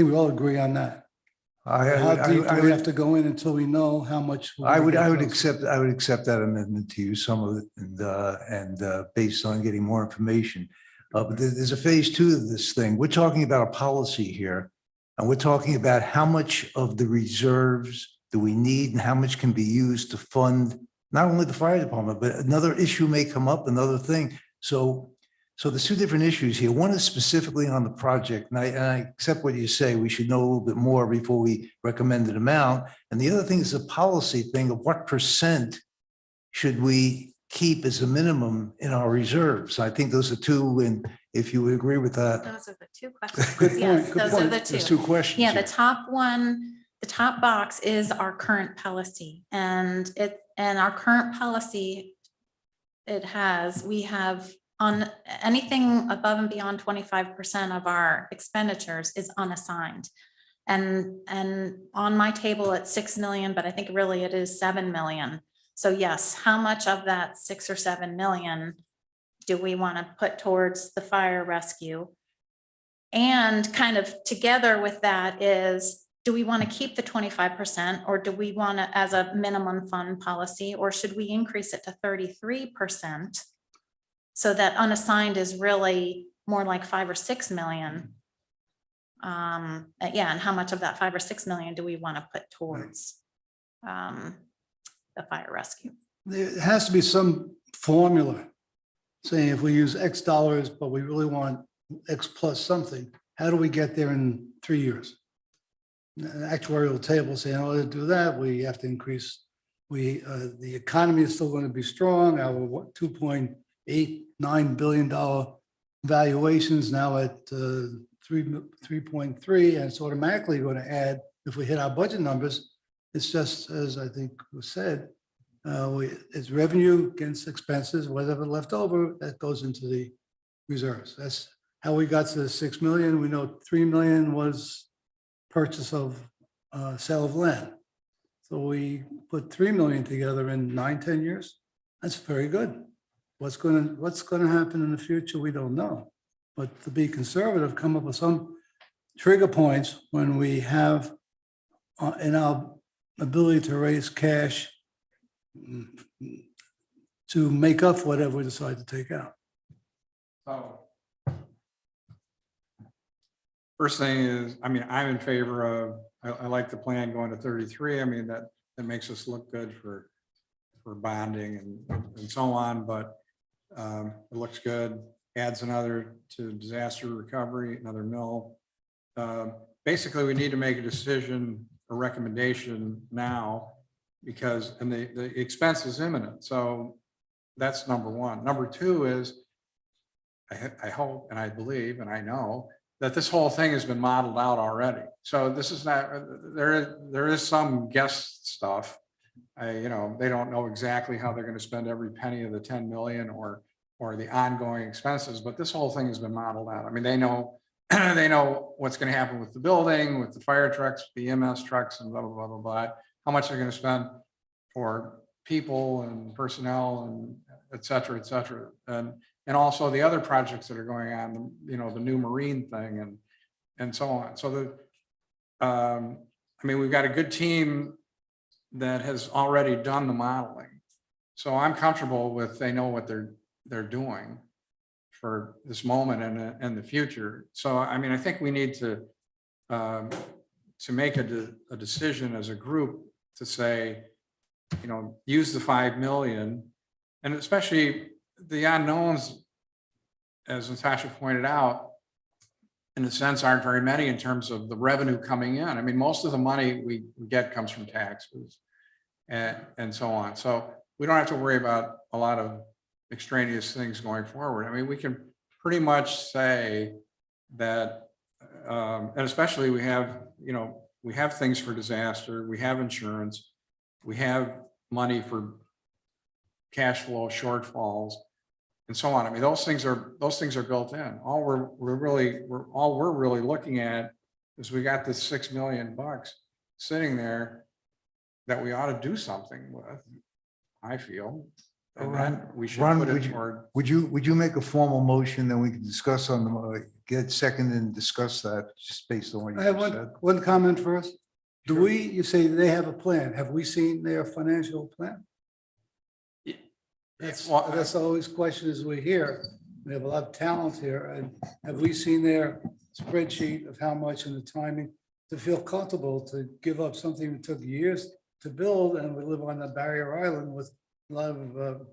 we all agree on that. How deep do we have to go in until we know how much? I would accept that amendment to use some of it and based on getting more information. But there's a phase 2 of this thing. We're talking about a policy here, and we're talking about how much of the reserves do we need and how much can be used to fund not only the fire department, but another issue may come up, another thing. So there's 2 different issues here. One is specifically on the project, and I accept what you say. We should know a little bit more before we recommend an amount. And the other thing is a policy thing of what % should we keep as a minimum in our reserves. I think those are 2, and if you would agree with that. Those are the 2 questions. Good Yes, point, good those are point. the 2. There's 2 questions. Yeah, the here. top one, the top box is our current policy and our current policy, we have on anything above and beyond 25% of our expenditures is unassigned. And on my table, it's 6 million, but I think really it is 7 million. So yes, how much of that 6 or 7 million do we want to put towards the fire rescue? And kind of together with that is, do we want to keep the 25% or do we want to, as a minimum fund policy, or should we increase it to 33%? So that unassigned is really more like 5 or 6 million. Yeah, and how much of that 5 or 6 million do we want to put towards the fire rescue? There has to be some formula saying if we use X dollars, but we really want X plus something, how do we get there in 3 years? An actuarial table saying, in order to do that, we have to increase, the economy is still going to be strong. Our $2.89 billion valuations now at 3.3, and it's automatically going to add, if we hit our budget numbers, it's just, as I think was said, It's revenue against expenses, whatever left over, that goes into the reserves. That's how we got to the 6 million. We know 3 million was purchase of sale of land. So we put 3 million together in 9-10 years. That's very good. What's going to happen in the future, we don't know. But to be conservative, come up with some trigger points when we have in our ability to raise cash to make up whatever we decide to take out. So first thing is, I mean, I'm in favor of, I like the plan going to 33. I mean, that makes us look good for bonding and so on, but it looks good. Adds another to disaster recovery, another mill. Basically, we need to make a decision, a recommendation now, because, and the expense is imminent. So that's number one. Number two is, I hope, and I believe, and I know that this whole thing has been modeled out already. So this is not, there is some guess stuff. You know, they don't know exactly how they're going to spend every penny of the 10 million or the ongoing expenses, but this whole thing has been modeled out. I mean, they know they know what's going to happen with the building, with the fire trucks, the EMS trucks, and blah, blah, blah, blah, blah, how much they're going to spend for people and personnel and et cetera, and also the other projects that are going on, you know, the new marine thing and so on. So I mean, we've got a good team that has already done the modeling. So I'm comfortable with, they know what they're doing for this moment and the future. So, I mean, I think we need to make a decision as a group to say, you know, use the 5 million, and especially the unknowns, as Natasha pointed out, in a sense, aren't very many in terms of the revenue coming in. I mean, most of the money we get comes from taxes and so on. So we don't have to worry about a lot of extraneous things going forward. I mean, we can pretty much say that, and especially we have, you know, we have things for disaster, we have insurance, we have money for cash flow shortfalls and so on. I mean, those things are built in. All we're really looking at is we got this $6 million sitting there that we ought to do something with, I feel. And then we should Ron, put it toward. would you make a formal motion, then we can discuss on the, get second and discuss that just based on what I have you said? one comment first. Do Sure. you say they have a plan. Have we seen their financial plan? That's always questions we hear. We have a lot of talent here, and have we seen their spreadsheet of how much and the timing to feel comfortable to give up something that took years to build, and we live on a barrier island with a lot of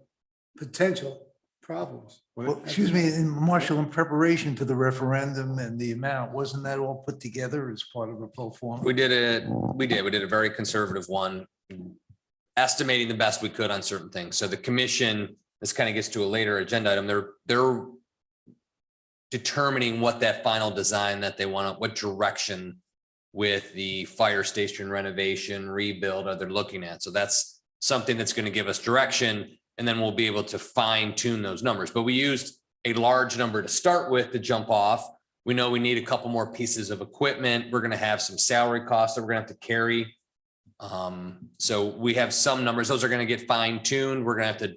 potential problems. Well, excuse me, and Marshall, in preparation for the referendum and the amount, wasn't that all put together as part of a pro forma? We did a very conservative one, estimating the best we could on certain things. So the commission, this kind of gets to a later agenda item, they're determining what that final design that they want, what direction with the fire station renovation, rebuild are they looking at. So that's something that's going to give us direction, and then we'll be able to fine tune those numbers. But we used a large number to start with to jump off. We know we need a couple more pieces of equipment. We're going to have some salary costs that we're going to have to carry. So we have some numbers, those are going to get fine tuned. We're going to have to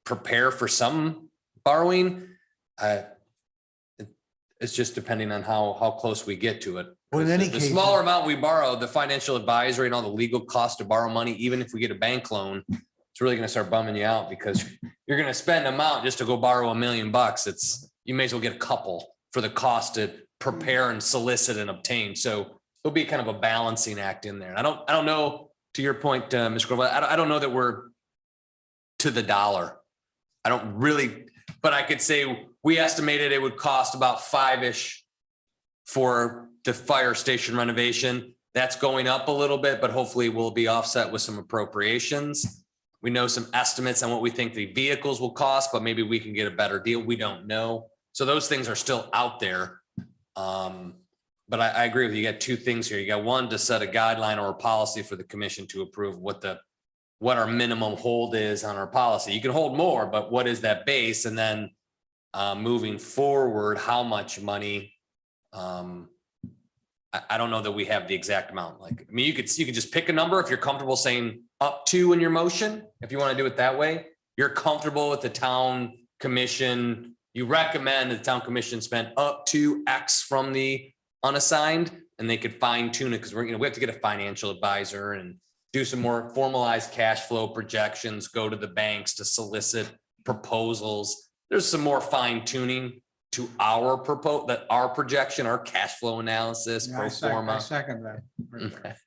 prepare for some borrowing. It's just depending on how close we get to it. Well, in any The case, smaller amount we borrow, the financial advisory and all the legal costs to borrow money, even if we get a bank loan, it's really going to start bumming you out because you're going to spend an amount just to go borrow $1 million. You may as well get a couple for the cost to prepare and solicit and obtain. So there'll be kind of a balancing act in there. I don't know, to your point, Ms. Grove, I don't know that we're to the dollar. I don't really, but I could say we estimated it would cost about 5-ish for the fire station renovation. That's going up a little bit, but hopefully we'll be offset with some appropriations. We know some estimates on what we think the vehicles will cost, but maybe we can get a better deal. We don't know. So those things are still out there. But I agree with you. You got two things here. You got one, to set a guideline or a policy for the commission to approve what the what our minimum hold is on our policy. You can hold more, but what is that base? And then moving forward, how much money? I don't know that we have the exact amount. Like, I mean, you could just pick a number if you're comfortable saying up to in your motion, if you want to do it that way. You're comfortable with the town commission. You recommend the town commission spend up to X from the unassigned, and they could fine tune it because we have to get a financial advisor and do some more formalized cash flow projections, go to the banks to solicit proposals. There's some more fine tuning to our our projection, our cash flow analysis, Yeah, pro I forma. second that.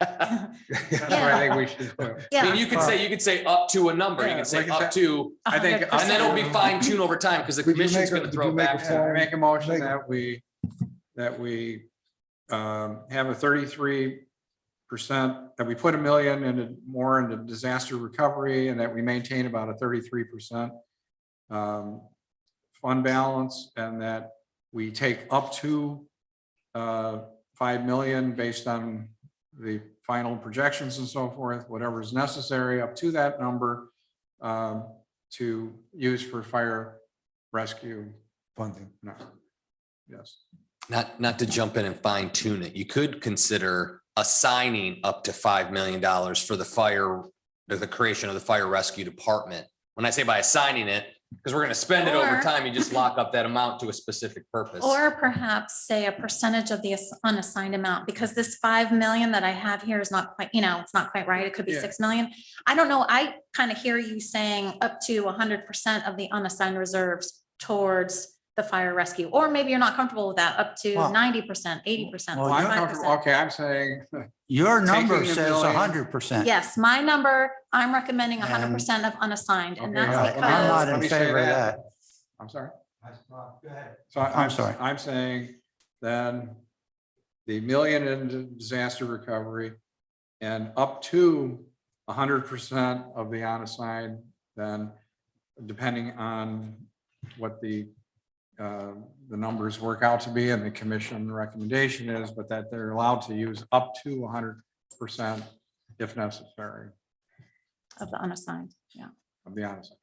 That's what Yeah. I think we should do. I mean, you could say up to a number. You Yeah, could say like I up said, to, I think, 100%. and then it'll be fine tuned over time because the Would you commission's make a- gonna would throw you make a back. Yeah, I make a motion Make a- that we have a 33%, that we put $1 million into more into disaster recovery, and that we maintain about a 33% fund balance, and that we take up to 5 million based on the final projections and so forth, whatever is necessary up to that number to use for fire rescue Funding. no. Yes. Not to jump in and fine tune it. You could consider assigning up to $5 million for the creation of the fire rescue department. When I say by assigning it, because we're going to spend it over Or- time, you just lock up that amount to a specific purpose. Or perhaps say a percentage of the unassigned amount, because this 5 million that I have here is not quite, it's not quite right. It could be Yeah. 6 million. I don't know. I kind of hear you saying up to 100% of the unassigned reserves towards the fire rescue, or maybe you're not comfortable with that, up to Well- 90%, 80%. Well, I'm 75%. comfortable. Okay, I'm saying, Your number Taking a says million- 100%. Yes, my number, I'm recommending 100% of unassigned, and Okay, that's Right, let I'm me- not because, let in me say favor of that. that. I'm sorry. Go ahead. So I'm sorry. I'm saying then the $1 million into disaster recovery and up to 100% of the unassigned, then depending on what the numbers work out to be and the commission recommendation is, but that they're allowed to use up to 100% if necessary of the unassigned, yeah. of the unassigned.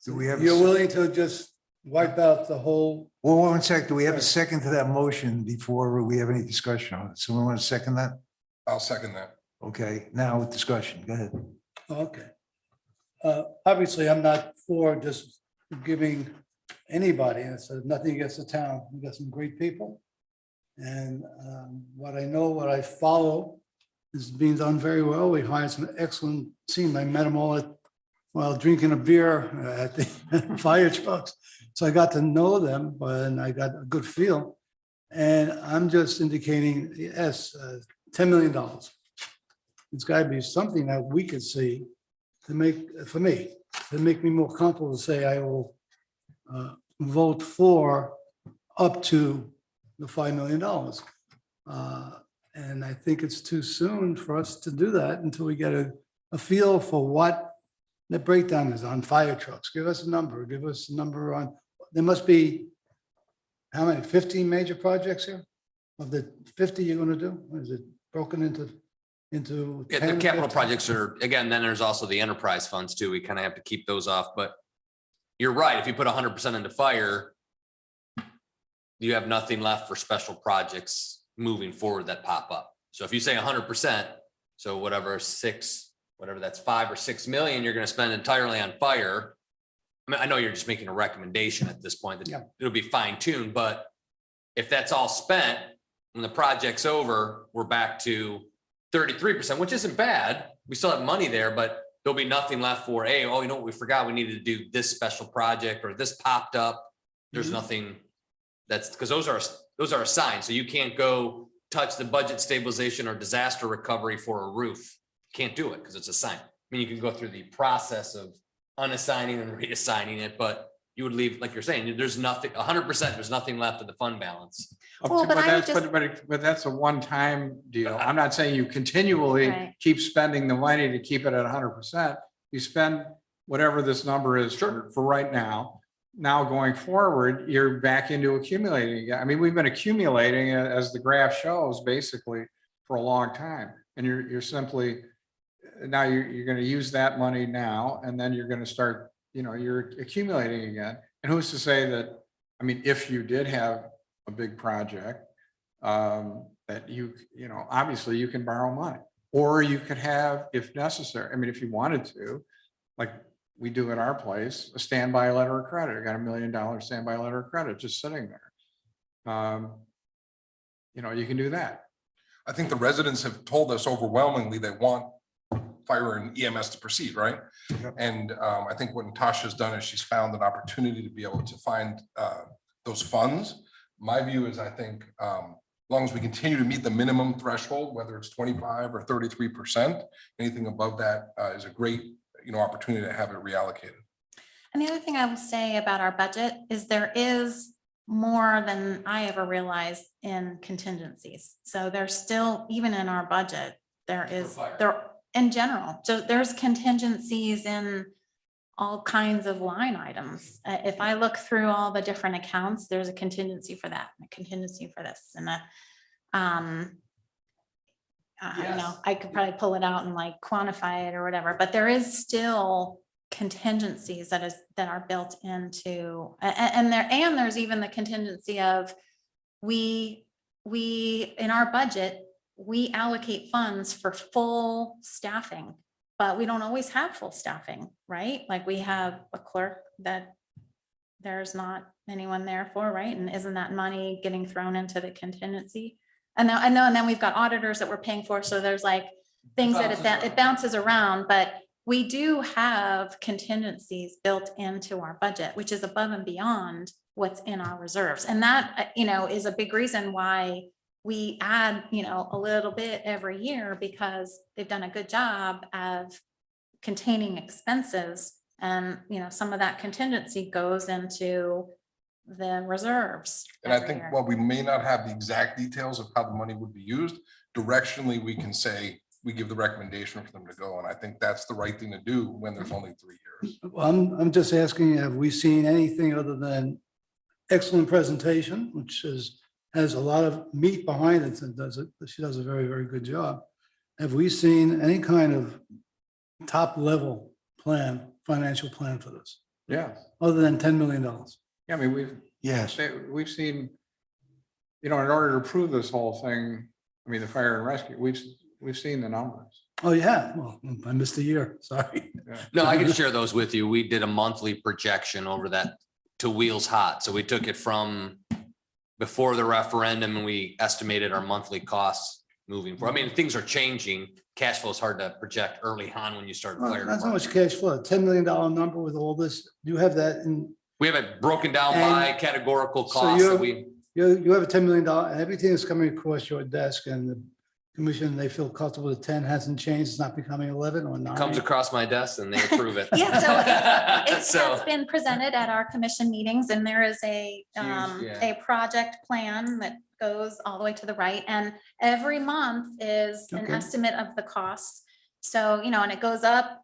Do we have? You're willing to just wipe out the whole, Well, 1 sec. Do we have a second to that motion before we have any discussion on it? Someone want to second that? I'll second that. Okay, now with discussion. Go ahead. okay. Obviously, I'm not for just giving anybody, and so nothing against the town. We've got some great people. And what I know, what I follow is being done very well. We hired some excellent team. I met them all while drinking a beer at the fire trucks. So I got to know them, and I got a good feel. And I'm just indicating, yes, $10 million. It's got to be something that we could see to make me more comfortable to say I will vote for up to the $5 million. And I think it's too soon for us to do that until we get a feel for what the breakdown is on fire trucks. Give us a number, on, there must be, how many, 15 major projects here? Of the 50 you're gonna do? Is it broken into Yeah, the 10, capital 15? projects are, again, then there's also the enterprise funds too. We kind of have to keep those off, but you're right. If you put 100% into fire, you have nothing left for special projects moving forward that pop up. So if you say 100%, so whatever that's 5 or 6 million, you're going to spend entirely on fire. I mean, I know you're just making a recommendation at this point that Yeah. it'll be fine tuned, but if that's all spent, when the project's over, we're back to 33%, which isn't bad. We still have money there, but there'll be nothing left for, hey, oh, you know what, we forgot we needed to do this special project or this popped up. There's nothing that's, because those are assigned. So you can't go touch the budget stabilization or disaster recovery for a roof. Can't do it because it's assigned. I mean, you can go through the process of unassigning and reassigning it, but you would leave, like you're saying, there's nothing, 100%, there's nothing left of the fund balance. Well, but I would But that's a one-time deal. I'm not saying you continually Right. keep spending the money to keep it at 100%. You spend whatever this number is for right now. Now going forward, you're back into accumulating. I mean, we've been accumulating, as the graph shows, basically for a long time. And you're simply now you're gonna use that money now, and then you're gonna start, you're accumulating again. And who's to say that, I mean, if you did have a big project, that obviously you can borrow money, or you could have, if necessary, I mean, if you wanted to, like we do at our place, a standby letter of credit. I got $1 million standby letter of credit just sitting there. You can do that. I think the residents have told us overwhelmingly they want fire and EMS to proceed, right? Yep. And I think what Natasha's done is she's found an opportunity to be able to find those funds. My view is, I think, as long as we continue to meet the minimum threshold, whether it's 25 or 33%, anything above that is a great, opportunity to have it reallocated. And the other thing I will say about our budget is there is more than I ever realized in contingencies. So there's still, even in our budget, in general, so there's contingencies in all kinds of line items. If I look through all the different accounts, there's a contingency for that, and a contingency for this, and I don't know, I could probably pull it out and like quantify it or whatever, but there is still contingencies that are built into, and there's even the contingency of we in our budget, we allocate funds for full staffing, but we don't always have full staffing, right? Like we have a clerk that there's not anyone there for, right? And isn't that money getting thrown into the contingency? And then we've got auditors that we're paying for. So there's like things that it bounces around, but we do have contingencies built into our budget, which is above and beyond what's in our reserves. And that, is a big reason why we add, a little bit every year, because they've done a good job of containing expenses. And, some of that contingency goes into the reserves. And I every think year. while we may not have the exact details of how the money would be used, directionally, we can say, we give the recommendation for them to go. And I think that's the right thing to do when there's only 3 years. Well, I'm just asking, have we seen anything other than excellent presentation, which has a lot of meat behind it and she does a very, very good job. Have we seen any kind of top level financial plan for this, Yeah. other than $10 million? Yeah, I mean, Yes, we've seen, in order to approve this whole thing, I mean, the fire and rescue, we've seen the numbers. Oh, yeah. Well, I missed a year. Sorry. No, I can share those with you. We did a monthly projection over that to wheels hot. So we took it from before the referendum and we estimated our monthly costs moving forward. I mean, things are changing. Cash flow is hard to project early on when you start. fire Not so much department. cash flow, $10 million number with all this. Do you have that in? We have it broken down by categorical So costs that you're- we. You have a $10 million, and everything that's coming across your desk and the commission, they feel comfortable with 10 hasn't changed, it's not becoming 11 or 9. Comes across my desk and they approve it. Yeah, so it So- has been presented at our commission meetings, and there is a yeah. project plan that goes all the way to the right, and every month is an Okay. estimate of the costs. So, and it goes up,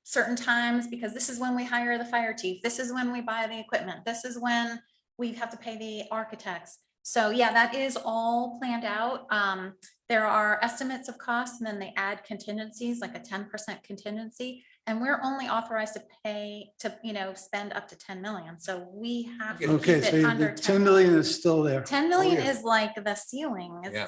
certain times, because this is when we hire the fire chief, this is when we buy the equipment, this is when we have to pay the architects. So yeah, that is all planned out. There are estimates of costs, and then they add contingencies, like a 10% contingency. And we're only authorized to pay to, spend up to 10 million. So we have to keep Okay, so it the under 10 million is still there. 10 million Oh, yeah. is like the ceiling, Yeah.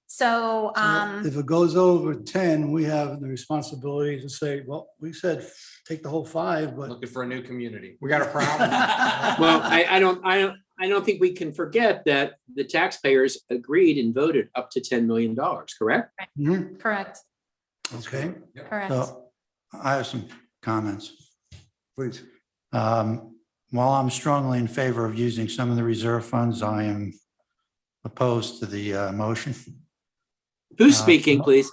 so, So if it goes over 10, we have the responsibility to say, well, we said, take the whole 5, but Looking for a new community. We got a problem. Well, I don't think we can forget that the taxpayers agreed and voted up to $10 million, correct? Mhm, correct, okay, correct. so I have some comments. Please. While I'm strongly in favor of using some of the reserve funds, I am opposed to the motion. Who's speaking, please?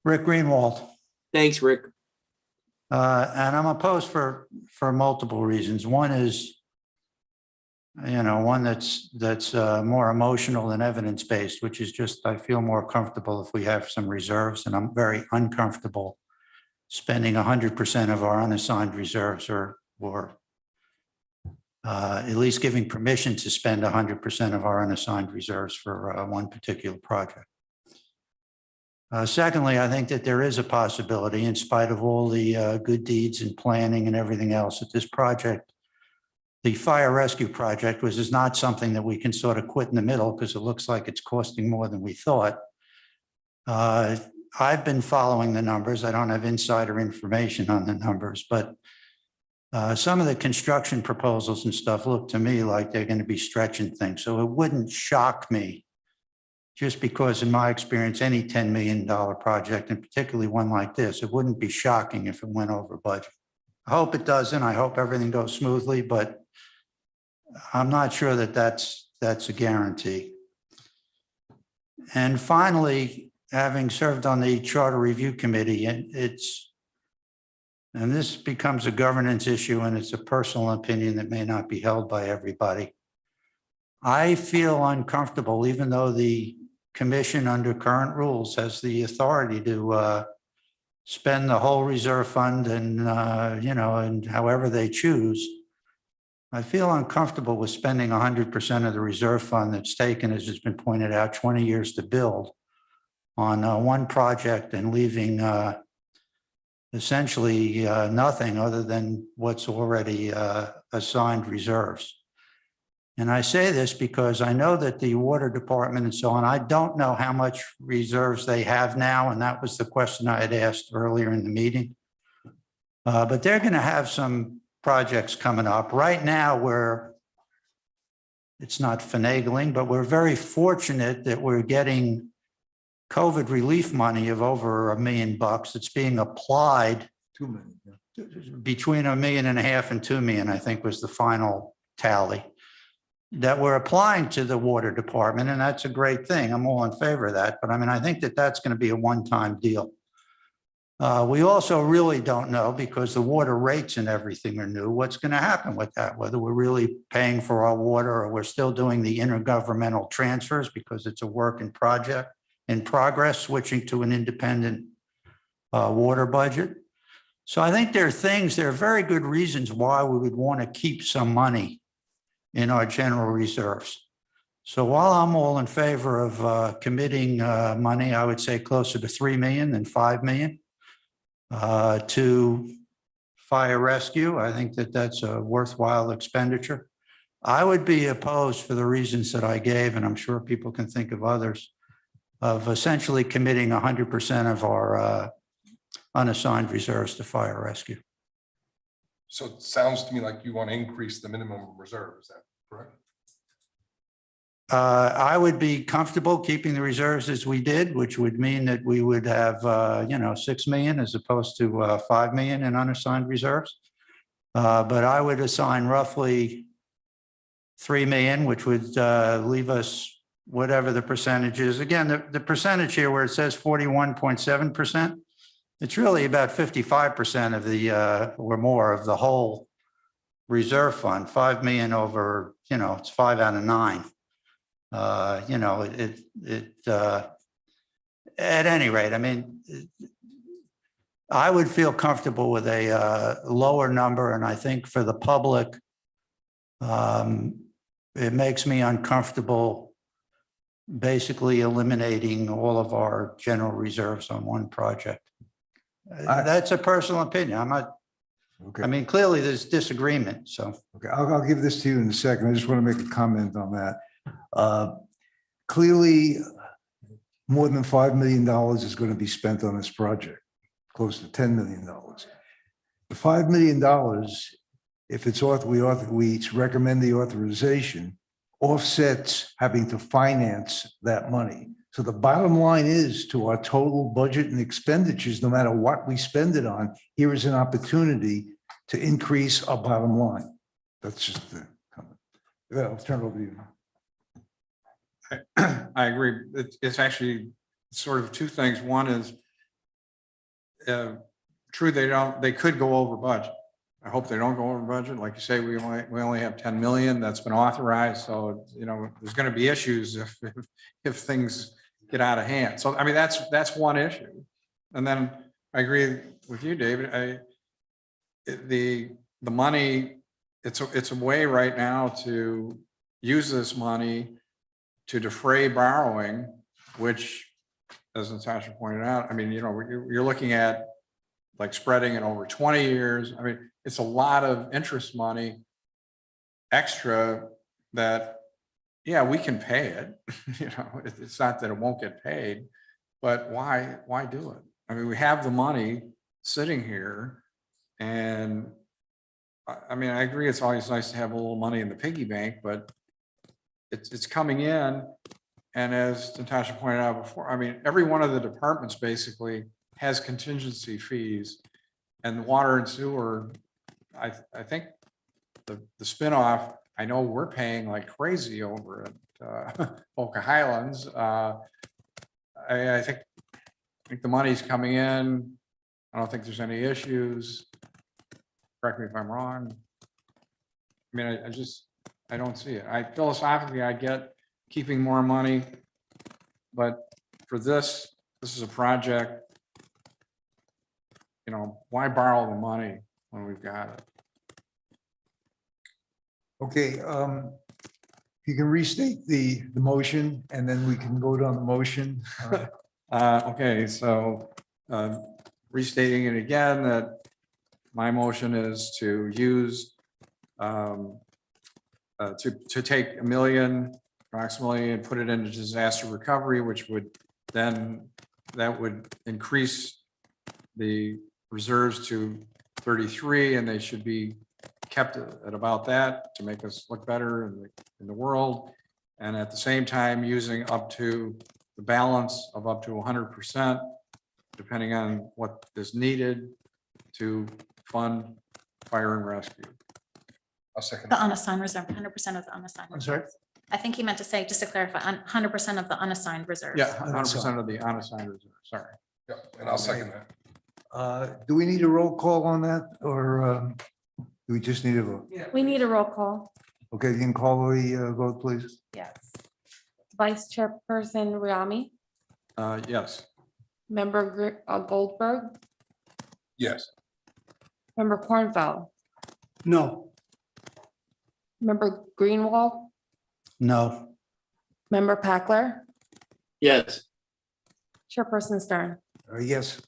Rick Greenwald. Thanks, Rick. And I'm opposed for multiple reasons. One is, one that's more emotional than evidence-based, which is just, I feel more comfortable if we have some reserves, and I'm very uncomfortable spending 100% of our unassigned reserves or at least giving permission to spend 100% of our unassigned reserves for one particular project. Secondly, I think that there is a possibility, in spite of all the good deeds and planning and everything else, that this project, the fire rescue project, was is not something that we can sort of quit in the middle because it looks like it's costing more than we thought. I've been following the numbers. I don't have insider information on the numbers, but some of the construction proposals and stuff look to me like they're going to be stretching things. So it wouldn't shock me, just because in my experience, any $10 million project, and particularly one like this, it wouldn't be shocking if it went over budget. I hope it doesn't. I hope everything goes smoothly, but I'm not sure that that's a guarantee. And finally, having served on the Charter Review Committee, and this becomes a governance issue, and it's a personal opinion that may not be held by everybody. I feel uncomfortable, even though the commission under current rules has the authority to spend the whole reserve fund and, and however they choose. I feel uncomfortable with spending 100% of the reserve fund that's taken, as has been pointed out, 20 years to build on one project and leaving essentially nothing other than what's already assigned reserves. And I say this because I know that the water department and so on, I don't know how much reserves they have now. And that was the question I had asked earlier in the meeting. But they're going to have some projects coming up right now where it's not finagling, but we're very fortunate that we're getting COVID relief money of over $1 million that's being applied. 2 million. Yeah. Between $1.5 million and $2 million, I think was the final tally, that we're applying to the water department. And that's a great thing. I'm all in favor of that. But I mean, I think that that's going to be a one-time deal. We also really don't know, because the water rates and everything are new, what's going to happen with that, whether we're really paying for our water or we're still doing the intergovernmental transfers because it's a work in progress, switching to an independent water budget. So I think there are very good reasons why we would want to keep some money in our general reserves. So while I'm all in favor of committing money, I would say closer to 3 million than 5 million to fire rescue. I think that that's a worthwhile expenditure. I would be opposed for the reasons that I gave, and I'm sure people can think of others, of essentially committing 100% of our unassigned reserves to fire rescue. So it sounds to me like you want to increase the minimum reserve, is that correct? I would be comfortable keeping the reserves as we did, which would mean that we would have, 6 million as opposed to 5 million in unassigned reserves. But I would assign roughly 3 million, which would leave us whatever the percentage is. Again, the percentage here where it says 41.7%, it's really about 55% of the or more of the whole reserve fund. 5 million over, it's 5 out of 9. At any rate, I mean, I would feel comfortable with a lower number, and I think for the public, it makes me uncomfortable basically eliminating all of our general reserves on one project. That's a personal opinion. I'm not, Okay. I mean, clearly there's disagreement, so. Okay, I'll give this to you in a second. I just want to make a comment on that. Clearly, more than $5 million is going to be spent on this project, close to $10 million. The $5 million, if it's we recommend the authorization, offsets having to finance that money. So the bottom line is, to our total budget and expenditures, no matter what we spend it on, here is an opportunity to increase our bottom line. That's just the comment. Yeah, I'll turn it over to you. I agree. It's actually sort of two things. One is true, they could go over budget. I hope they don't go over budget. Like you say, we only have 10 million that's been authorized. So, there's going to be issues if things get out of hand. So, I mean, that's one issue. And then I agree with you, David. The money, it's a way right now to use this money to defray borrowing, which as Natasha pointed out, I mean, you know, you're looking at like spreading it over 20 years. I mean, it's a lot of interest money extra that, yeah, we can pay it. You know, it's not that it won't get paid, but why do it? I mean, we have the money sitting here, and I mean, I agree, it's always nice to have a little money in the piggy bank, but it's coming in. And as Natasha pointed out before, I mean, every one of the departments basically has contingency fees, and water and sewer, I think the spinoff, I know we're paying like crazy over at Boca Highlands. I think the money's coming in. I don't think there's any issues. Correct me if I'm wrong. I mean, I don't see it. Philosophically, I get keeping more money, but for this is a project, you know, why borrow the money when we've got it? Okay, you can restate the motion and then we can vote on the motion. Okay, so restating it again, that my motion is to use to take $1 million approximately and put it into disaster recovery, which would then, that would increase the reserves to 33, and they should be kept at about that to make us look better in the world. And at the same time, using up to the balance of up to 100%, depending on what is needed to fund fire and rescue. I'll second. The unassigned reserve, 100% of the unassigned. I'm sorry? reserve. I think he meant to say, just to clarify, 100% of the unassigned reserves. Yeah, 100% of the unassigned reserve, sorry. Yeah, and I'll second that. Do we need a roll call on that, or do we just need a vote? We need a roll call. Okay, you can call the vote, please. Yes. Vice Chairperson Riami, Yes. Member Goldberg, Yes. Member Cornfeld, No, Member Greenwald, No, Member Packler, Yes, Chairperson Stern. Yes,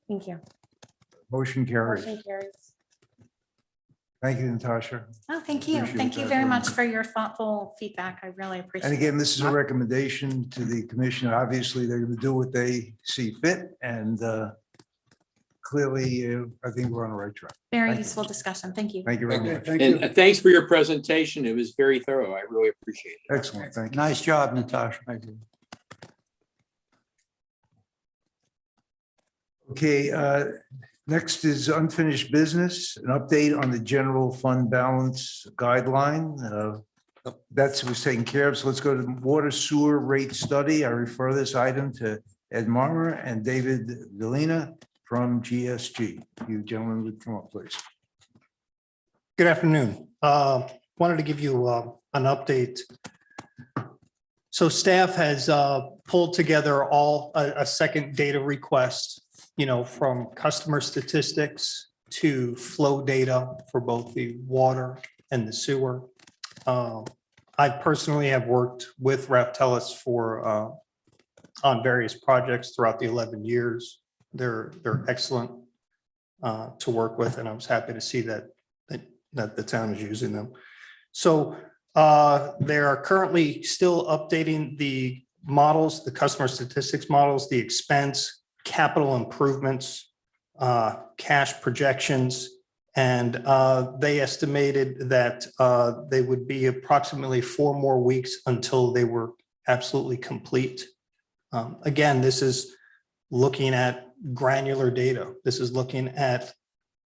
Thank you. motion carries. Motion carries. Thank you, Natasha. Oh, thank you. Appreciate Thank you that very very much much. for your thoughtful feedback. I really appreciate And it. again, this is a recommendation to the commission. Obviously, they're going to do what they see fit, and clearly, I think we're on the right track. Very Thank you. useful discussion. Thank you. Thank you very Thank you. much. thank you. and thanks for your presentation. It was very thorough. I really appreciate it. Excellent, thank you. nice job, Natasha. Thank you. Okay, next is unfinished business, an update on the general fund balance guideline. That was taken care of, so let's go to water sewer rate study. I refer this item to Ed Marmer and David Delina from GSG. You gentlemen would come up, please. Good afternoon. Wanted to give you an update. So staff has pulled together a second data request, from customer statistics to flow data for both the water and the sewer. I personally have worked with Raftellus on various projects throughout the 11 years. They're excellent to work with, and I was happy to see that the town is using them. So they are currently still updating the models, the customer statistics models, the expense, capital improvements, cash projections, and they estimated that they would be approximately 4 more weeks until they were absolutely complete. Again, this is looking at granular data. This is looking at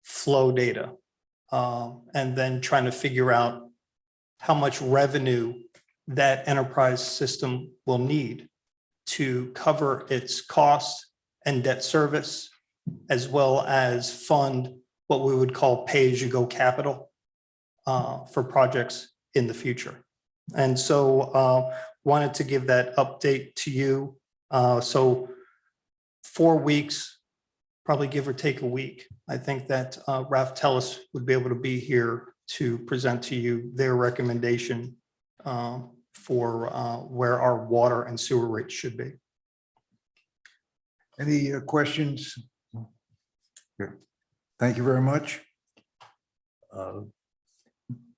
flow data, and then trying to figure out how much revenue that enterprise system will need to cover its costs and debt service, as well as fund what we would call pay-as-you-go capital for projects in the future. And so wanted to give that update to you. So 4 weeks, probably give or take a week. I think that Raftellus would be able to be here to present to you their recommendation for where our water and sewer rates should be. Any questions? Good. Thank you very much.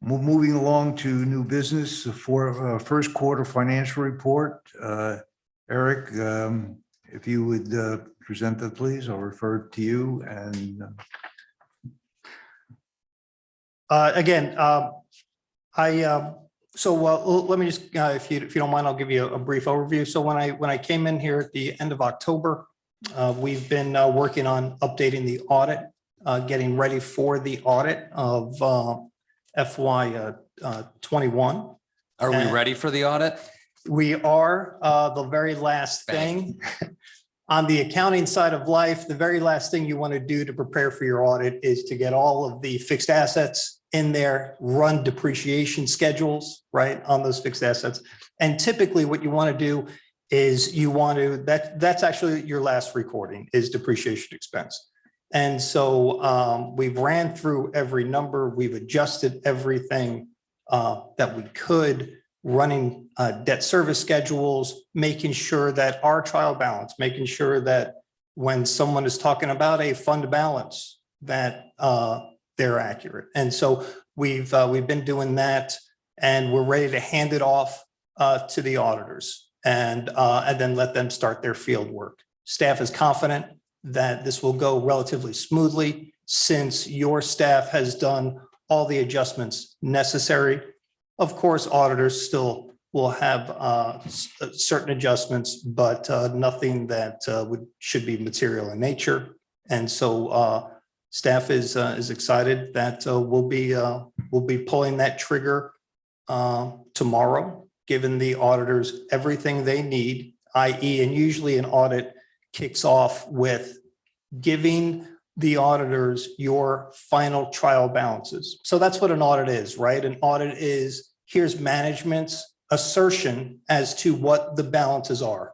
Moving along to new business for first quarter financial report. Eric, if you would present that, please, I'll refer it to you. And Again, let me just, if you don't mind, I'll give you a brief overview. So when I came in here at the end of October, we've been working on updating the audit, getting ready for the audit of FY 21. Are we ready for the audit? We are the very last thing on the accounting side of life. The very last thing you want to do to prepare for your audit is to get all of the fixed assets in there, run depreciation schedules, right, on those fixed assets. And typically what you want to do is that's actually your last recording is depreciation expense. And so we've ran through every number, we've adjusted everything that we could, running debt service schedules, making sure that our trial balance, making sure that when someone is talking about a fund balance, that they're accurate. And so we've been doing that, and we're ready to hand it off to the auditors and then let them start their field work. Staff is confident that this will go relatively smoothly since your staff has done all the adjustments necessary. Of course, auditors still will have certain adjustments, but nothing that should be material in nature. And so staff is excited that we'll be pulling that trigger tomorrow, giving the auditors everything they need, i.e., and usually an audit kicks off with giving the auditors your final trial balances. So that's what an audit is, right? An audit is, here's management's assertion as to what the balances are.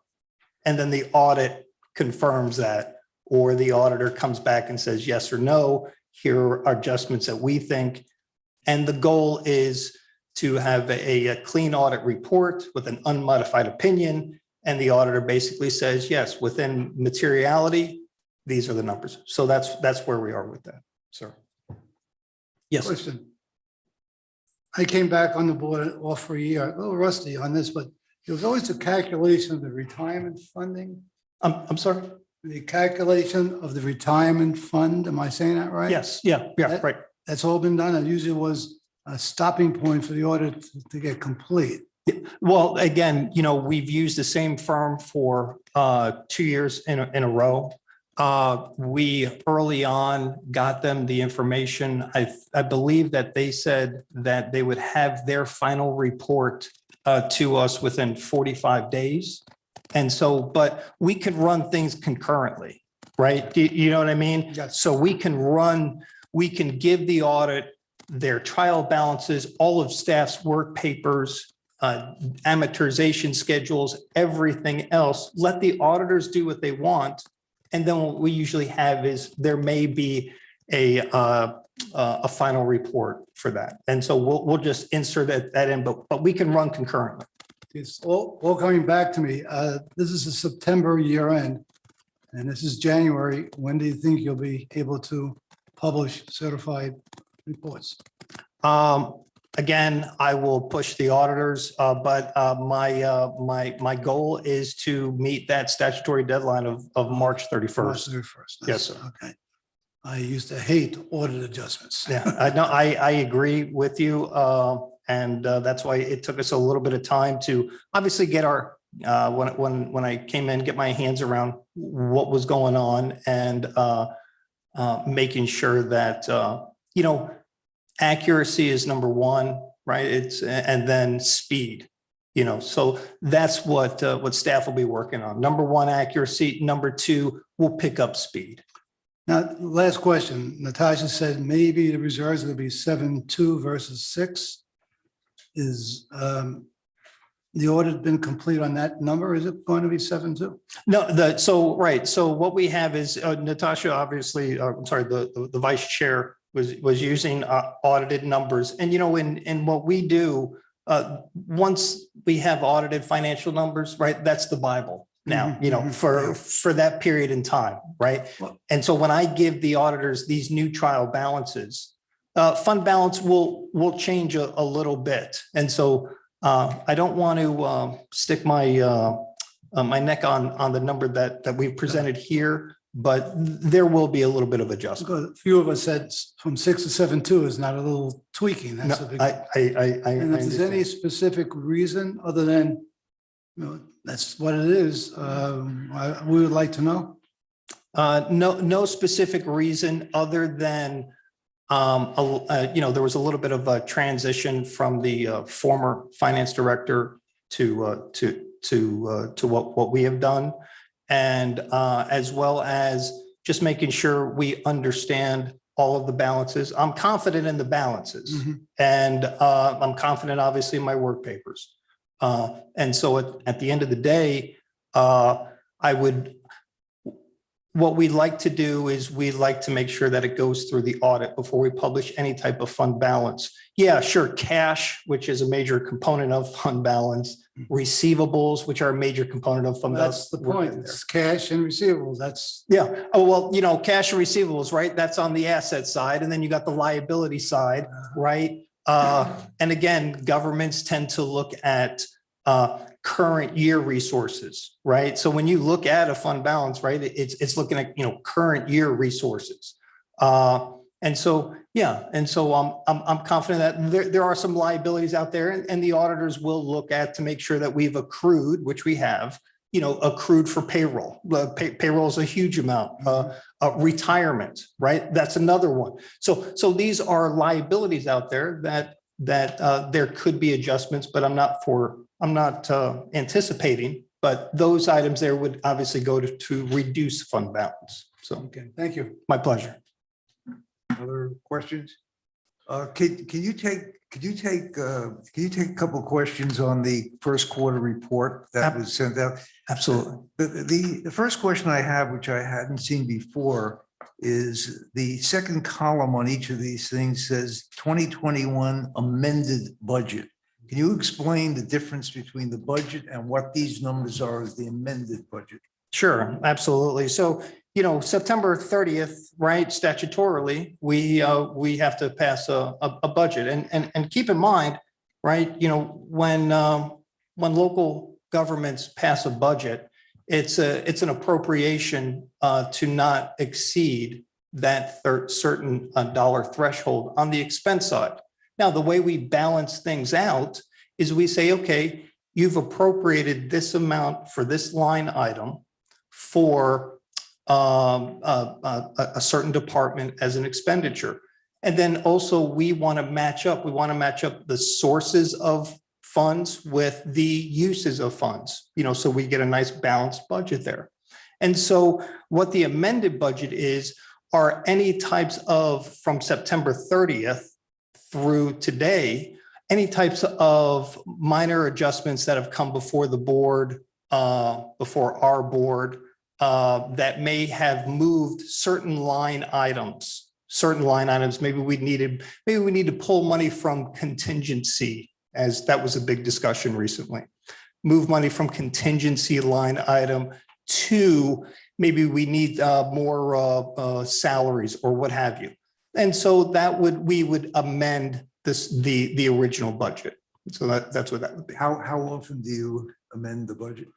And then the audit confirms that, or the auditor comes back and says yes or no, here are adjustments that we think. And the goal is to have a clean audit report with an unmodified opinion. And the auditor basically says, yes, within materiality, these are the numbers. So that's where we are with that, sir. Yes. Question. I came back on the board off for a year, a little rusty on this, but there was always a calculation of the retirement funding. I'm sorry? The calculation of the retirement fund, am I saying that right? Yes, yeah, right. That's all been done. It usually was a stopping point for the audit to get complete. Well, again, we've used the same firm for 2 years in a row. We early on got them the information. I believe that they said that they would have their final report to us within 45 days. And so, but we can run things concurrently, right? You know what I mean? Yes. So we can give the audit their trial balances, all of staff's work papers, amortization schedules, everything else. Let the auditors do what they want. And then what we usually have is there may be a final report for that. And so we'll just insert that in, but we can run concurrently. It's all coming back to me. This is a September year end, and this is January. When do you think you'll be able to publish certified reports? Again, I will push the auditors, but my goal is to meet that statutory deadline of March 31st. March 31st. Yes, sir. Okay. I used to hate audit adjustments. Yeah, I know, I agree with you. And that's why it took us a little bit of time to obviously get our, when I came in, get my hands around what was going on and making sure that, accuracy is number one, right? And then speed, so that's what staff will be working on. Number one, accuracy. Number two, we'll pick up speed. Now, last question. Natasha said maybe the reserves will be 7.2 versus 6. Is the audit been complete on that number? Is it going to be 7.2? No, so what we have is Natasha, obviously, I'm sorry, the vice chair was using audited numbers. And, in what we do, once we have audited financial numbers, right, that's the Bible. now, for that period in time, right? And so when I give the auditors these new trial balances, fund balance will change a little bit. And so I don't want to stick my my neck on the number that we've presented here, but there will be a little bit of adjustment. A few of us said from 6 to 7.2 is not a little tweaking. That's a No, big. I And if there's any understand. specific reason other than, that's what it is, we would like to know. No specific reason other than, there was a little bit of a transition from the former finance director to what we have done. And as well as just making sure we understand all of the balances. I'm confident in the balances and I'm confident, obviously, in my work papers. And so at the end of the day, what we'd like to do is we'd like to make sure that it goes through the audit before we publish any type of fund balance. Yeah, sure, cash, which is a major component of fund balance, receivables, which are a major component of fund balance. That's the point. It's cash and receivables. That's. Yeah. Oh, well, cash and receivables, right? That's on the asset side. And then you got the liability side, right? And again, governments tend to look at current year resources, right? So when you look at a fund balance, right, it's looking at, current year resources. And so, yeah. And so I'm confident that there are some liabilities out there and the auditors will look at to make sure that we've accrued, which we have, accrued for payroll. Payroll is a huge amount. Retirement, right? That's another one. So these are liabilities out there that there could be adjustments, but I'm not anticipating, but those items there would obviously go to reduce fund balance. So, Okay, thank you. my pleasure. Other questions? Can you take a couple of questions on the first quarter report that was sent out? Absolutely. The first question I have, which I hadn't seen before, is the second column on each of these things says 2021 amended budget. Can you explain the difference between the budget and what these numbers are as the amended budget? Sure, absolutely. So, September 30th, right, statutorily, we have to pass a budget. And keep in mind, right, when local governments pass a budget, it's an appropriation to not exceed that certain dollar threshold on the expense side. Now, the way we balance things out is we say, okay, you've appropriated this amount for this line item for a certain department as an expenditure. And then also we want to match up the sources of funds with the uses of funds, so we get a nice balanced budget there. And so what the amended budget are any types of, from September 30th through today, any types of minor adjustments that have come before the board, before our board, that may have moved certain line items. Maybe we need to pull money from contingency, as that was a big discussion recently. Move money from contingency line item to maybe we need more salaries or what have you. And so we would amend the original budget. So that's what that would be. How often do you amend the budget?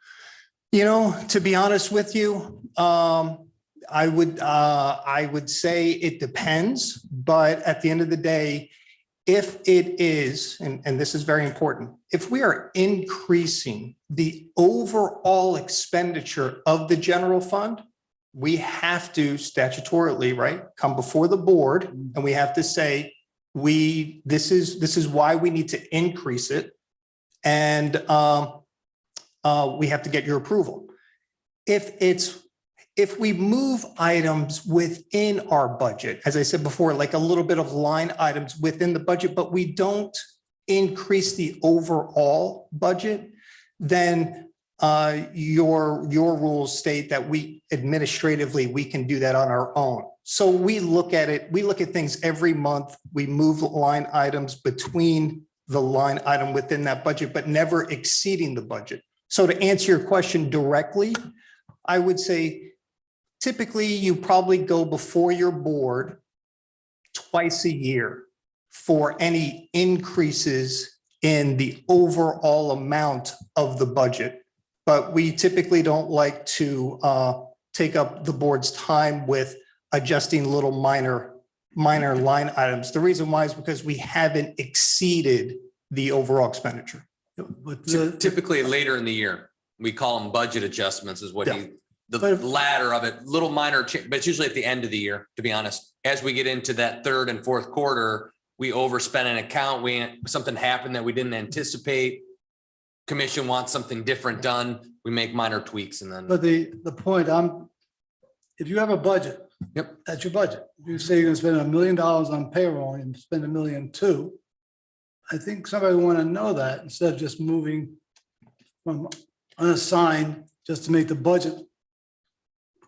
To be honest with you, I would say it depends, but at the end of the day, if it is, and this is very important, if we are increasing the overall expenditure of the general fund, we have to statutorily, right, come before the board and we have to say, this is why we need to increase it. And we have to get your approval. If we move items within our budget, as I said before, like a little bit of line items within the budget, but we don't increase the overall budget, then your rules state that we can do that on our own. So we look at things every month. We move line items between the line item within that budget, but never exceeding the budget. So to answer your question directly, I would say typically you probably go before your board twice a year for any increases in the overall amount of the budget. But we typically don't like to take up the board's time with adjusting little minor line items. The reason why is because we haven't exceeded the overall expenditure. But Typically later in the year, we call them budget adjustments is what Yeah. the But- latter of it, little minor change, but it's usually at the end of the year, to be honest. As we get into that third and fourth quarter, we overspend an account, something happened that we didn't anticipate. Commission wants something different done, we make minor tweaks and then. But the point if you have a budget. Yep. That's your budget. If you say you're gonna spend $1 million on payroll and spend $1.2 million, I think somebody want to know that instead of just moving from unassigned just to make the budget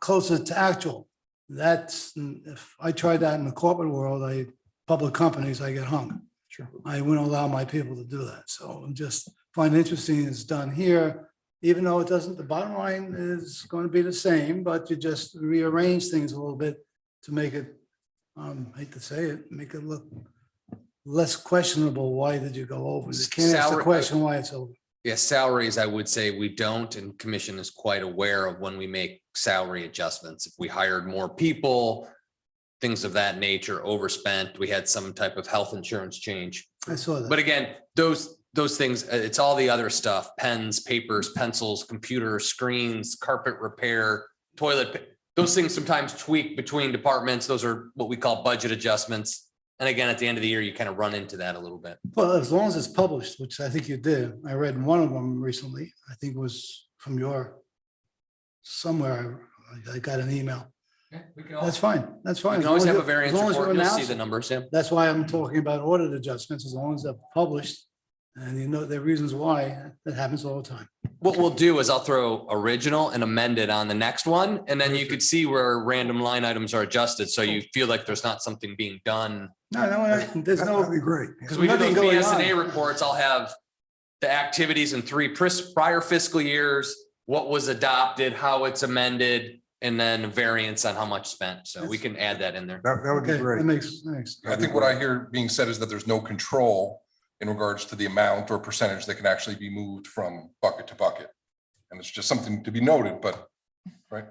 closer to actual. That's, if I tried that in the corporate world, public companies, I get hung. Sure. I wouldn't allow my people to do that. So I'm just find interesting it's done here, even though it doesn't, the bottom line is going to be the same, but you just rearrange things a little bit to make it, hate to say it, make it look less questionable. Why did you go over? You can't ask the Salary- question why it's over. Yeah, salaries, I would say we don't, and commission is quite aware of when we make salary adjustments. If we hired more people, things of that nature, overspent, we had some type of health insurance change. I saw that. But again, those things, it's all the other stuff, pens, papers, pencils, computers, screens, carpet repair, toilet. Those things sometimes tweak between departments. Those are what we call budget adjustments. And again, at the end of the year, you kind of run into that a little bit. Well, as long as it's published, which I think you did. I read one of them recently. I think it was from somewhere. I got an email. That's fine. That's You fine. can always As long have as a variance as long as report. you You'll see announce the it. numbers, yeah. That's why I'm talking about audit adjustments, as long as they're published. And you know, there are reasons why that happens all the time. What we'll do is I'll throw original and amended on the next one, and then you could see where random line items are adjusted, so you feel like there's not something being done. No, there's That would no, be great. Because we do Nothing those going BSNA on. reports, I'll have the activities in three prior fiscal years, what was adopted, how it's amended, and then variance on how much spent. So we can add that in there. That would be okay, great. that makes sense. I think what I hear being said is that there's no control in regards to the amount or percentage that can actually be moved from bucket to bucket. And it's just something to be noted, but, right?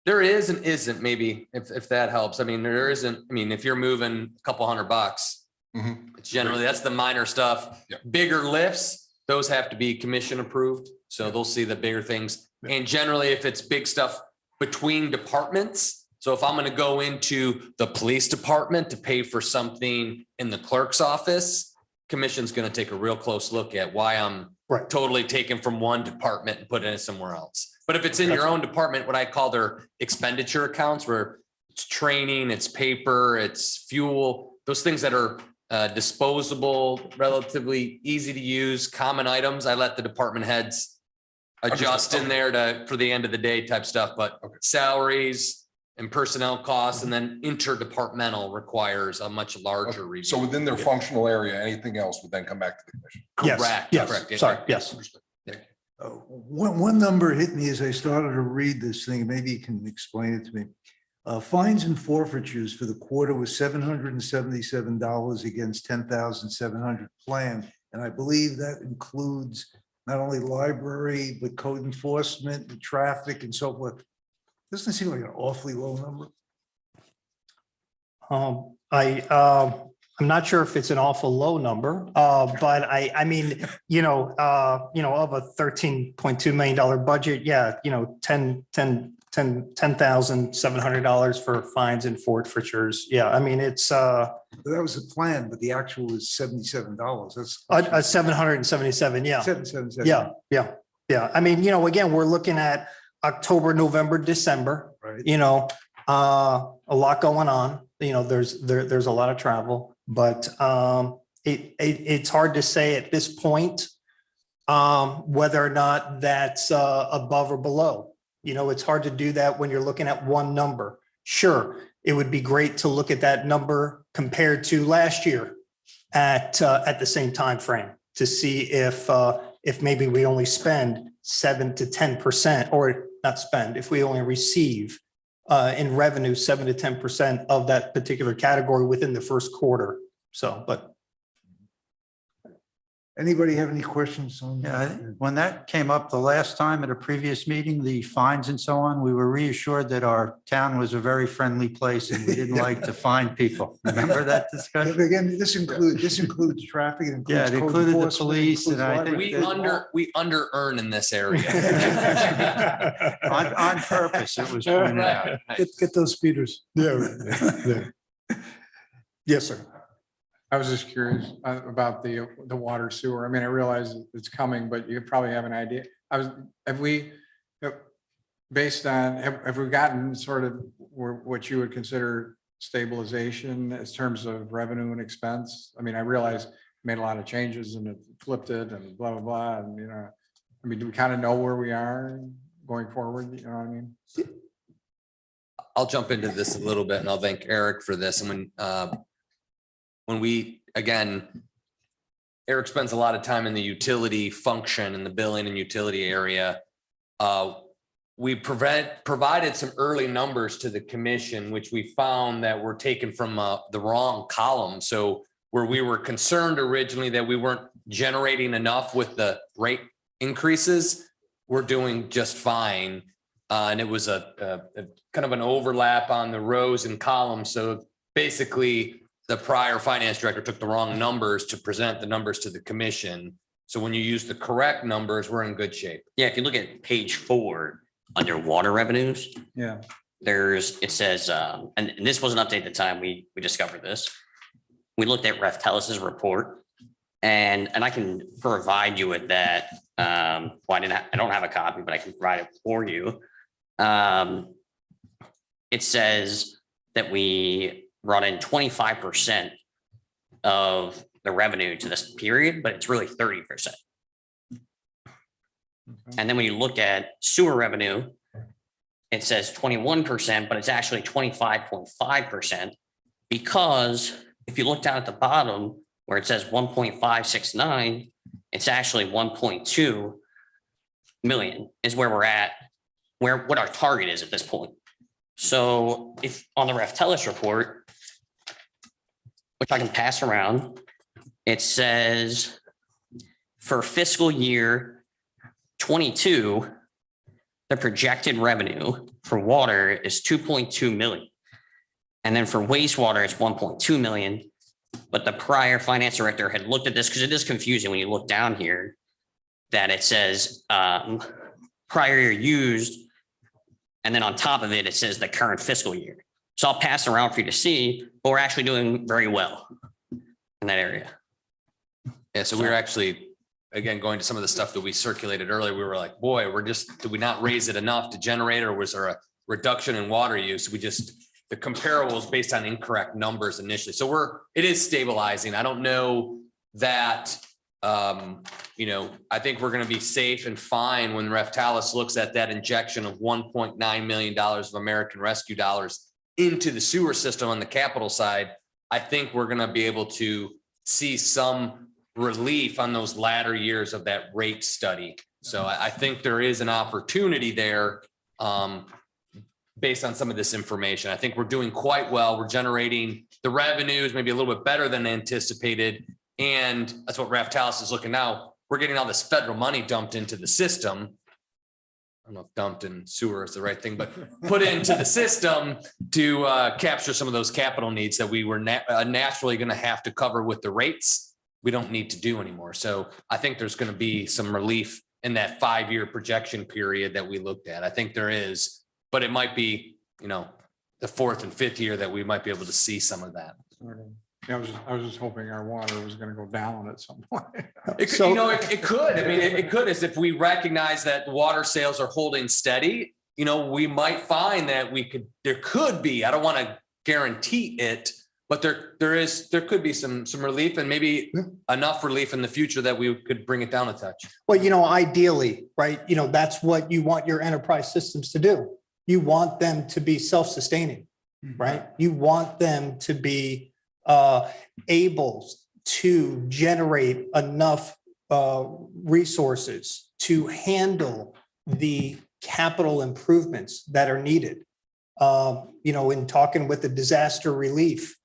There is and isn't, maybe, if that helps. I mean, there isn't, I mean, if you're moving a couple $100, Mhm. it's generally, that's the minor stuff. Yeah. Bigger lifts, those have to be commission approved. So they'll see the bigger things. And generally, if it's big stuff between departments, so if I'm going to go into the police department to pay for something in the clerk's office, commission's going to take a real close look at why I'm Right. totally taken from one department and put it in somewhere else. But if it's in your own department, what I call their expenditure accounts, where it's training, it's paper, it's fuel, those things that are disposable, relatively easy to use, common items, I let the department heads adjust in there for the end of the day type stuff, but salaries and personnel costs, and then interdepartmental requires a much larger review. So within their functional area, anything else would then come back to the commission. Yes, Correct, yes, correct. sorry, yes. One number hit me as I started to read this thing. Maybe you can explain it to me. Fines and forfeitures for the quarter was $777 against $10,700 planned. And I believe that includes not only library, but code enforcement and traffic and so forth. Doesn't it seem like an awfully low number? I'm not sure if it's an awful low number, but I mean, of a $13.2 million budget, yeah, $10,700 for fines and forfeitures. Yeah, I mean, it's That was the plan, but the actual is $77. That's a 777, yeah. 777. Yeah. I mean, again, we're looking at October, November, December, Right. a lot going on. There's a lot of travel, but it's hard to say at this point whether or not that's above or below. It's hard to do that when you're looking at one number. Sure, it would be great to look at that number compared to last year at the same time frame. to see if maybe we only spend 7 to 10%, or not spend, if we only receive in revenue 7 to 10% of that particular category within the first quarter. So, but Anybody have any questions on? Yeah, when that came up the last time at a previous meeting, the fines and so on, we were reassured that our town was a very friendly place and we didn't like to fine people. Remember that But discussion? again, this includes traffic. Yeah, it code included the enforcement, police, and I includes think library. We under earn in this area. On purpose, it was pointed out. Get those speeders. yeah. Yes, sir. I was just curious about the water sewer. I mean, I realize it's coming, but you probably have an idea. Have we, based on, have we gotten sort of what you would consider stabilization in terms of revenue and expense? I mean, I realize made a lot of changes and it flipped it and blah, blah, blah. And, you know, I mean, do we kind of know where we are going forward? You know what I mean? I'll jump into this a little bit and I'll thank Eric for this. And when we, again, Eric spends a lot of time in the utility function and the billing and utility area. We provided some early numbers to the commission, which we found that were taken from the wrong column. So where we were concerned originally that we weren't generating enough with the rate increases, we're doing just fine. And it was a kind of an overlap on the rows and columns. So basically, the prior finance director took the wrong numbers to present the numbers to the commission. So when you use the correct numbers, we're in good shape. Yeah, if you look at page 4 under water revenues, Yeah. it says, and this wasn't updated at the time we discovered this. We looked at Reftelis's report, and I can provide you with that. Well, I don't have a copy, but I can provide it for you. It says that we brought in 25% of the revenue to this period, but it's really 30%. And then when you look at sewer revenue, it says 21%, but it's actually 25.5%, because if you look down at the bottom where it says 1.569, it's actually 1.2 million is where we're at, what our target is at this point. So if on the Reftelis report, which I can pass around, it says for fiscal year 22, the projected revenue for water is 2.2 million. And then for wastewater, it's 1.2 million. But the prior finance director had looked at this, because it is confusing when you look down here, that it says prior year used, and then on top of it, it says the current fiscal year. So I'll pass around for you to see, but we're actually doing very well in that area. Yeah, so we were actually, again, going to some of the stuff that we circulated earlier, we were like, boy, did we not raise it enough to generate, or was there a reduction in water use? The comparables based on incorrect numbers initially. So it is stabilizing. I don't know that, I think we're going to be safe and fine when Reftelis looks at that injection of $1.9 million of American Rescue dollars into the sewer system on the capital side. I think we're going to be able to see some relief on those latter years of that rate study. So I think there is an opportunity there based on some of this information. I think we're doing quite well. We're generating the revenues maybe a little bit better than anticipated. And that's what Reftelis is looking now. We're getting all this federal money dumped into the system. I don't know if dumped in sewer is the right thing, but put into the system to capture some of those capital needs that we were naturally going to have to cover with the rates. We don't need to do anymore. So I think there's going to be some relief in that 5-year projection period that we looked at. I think there is, but it might be, the 4th and 5th year that we might be able to see some of that. Yeah, I was just hoping our water was going to go down at some point. It could, it could. I mean, it could, as if we recognize that water sales are holding steady, we might find that there could be, I don't want to guarantee it, but there could be some relief, and maybe enough relief in the future that we could bring it down a touch. Well, ideally, right, that's what you want your enterprise systems to do. You want them to be self-sustaining, right? You want them to be able to generate enough resources to handle the capital improvements that are needed. In talking with the disaster relief,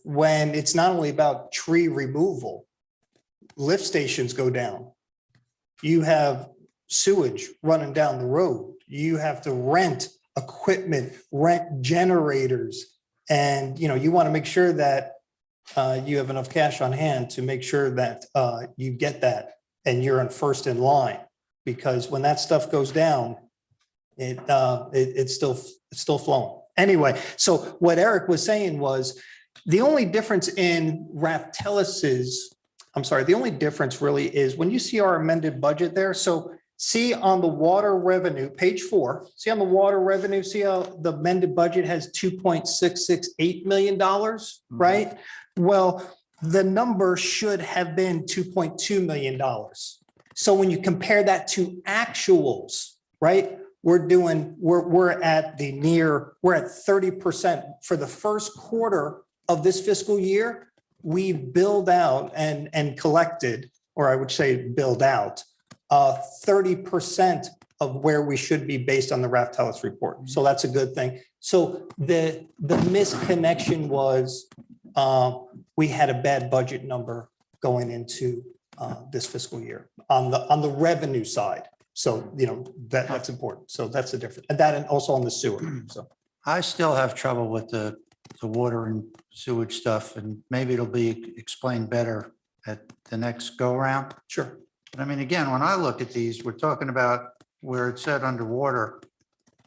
when it's not only about tree removal, lift stations go down. You have sewage running down the road. You have to rent equipment, rent generators. And, you want to make sure that you have enough cash on hand to make sure that you get that and you're in first in line. Because when that stuff goes down, it's still flowing. Anyway, so what Eric was saying was the only difference in the only difference really is when you see our amended budget there. So see on the water revenue, page 4, see on the water revenue, see how the amended budget has $2.668 million, right? Well, the number should have been $2.2 million. So when you compare that to actuals, right? We're at 30% for the first quarter of this fiscal year. We billed out and collected, or I would say billed out 30% of where we should be based on the Raftellus report. So that's a good thing. So the misconnection was we had a bad budget number going into this fiscal year on the revenue side. So, that's important. So that's the difference. And that, and also on the sewer. So I still have trouble with the water and sewage stuff, and maybe it'll be explained better at the next go around. sure. But I mean, again, when I look at these, we're talking about where it said underwater,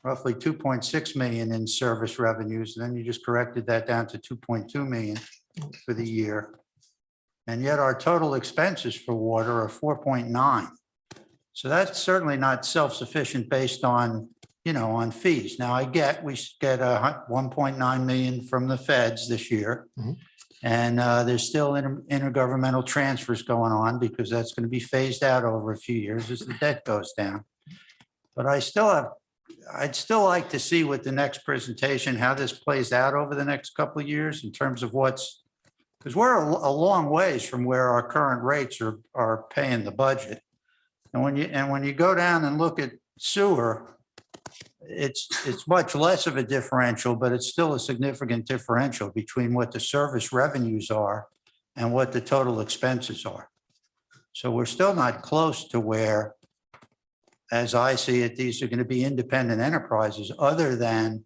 roughly 2.6 million in service revenues. And then you just corrected that down to 2.2 million for the year. And yet our total expenses for water are 4.9. So that's certainly not self-sufficient based on, on fees. Now we get 1.9 million from the feds this year. Mhm. And there's still intergovernmental transfers going on because that's going to be phased out over a few years as the debt goes down. But I'd still like to see with the next presentation, how this plays out over the next couple of years in terms of because we're a long ways from where our current rates are paying the budget. And when you go down and look at sewer, it's much less of a differential, but it's still a significant differential between what the service revenues are and what the total expenses are. So we're still not close to where, as I see it, these are going to be independent enterprises other than,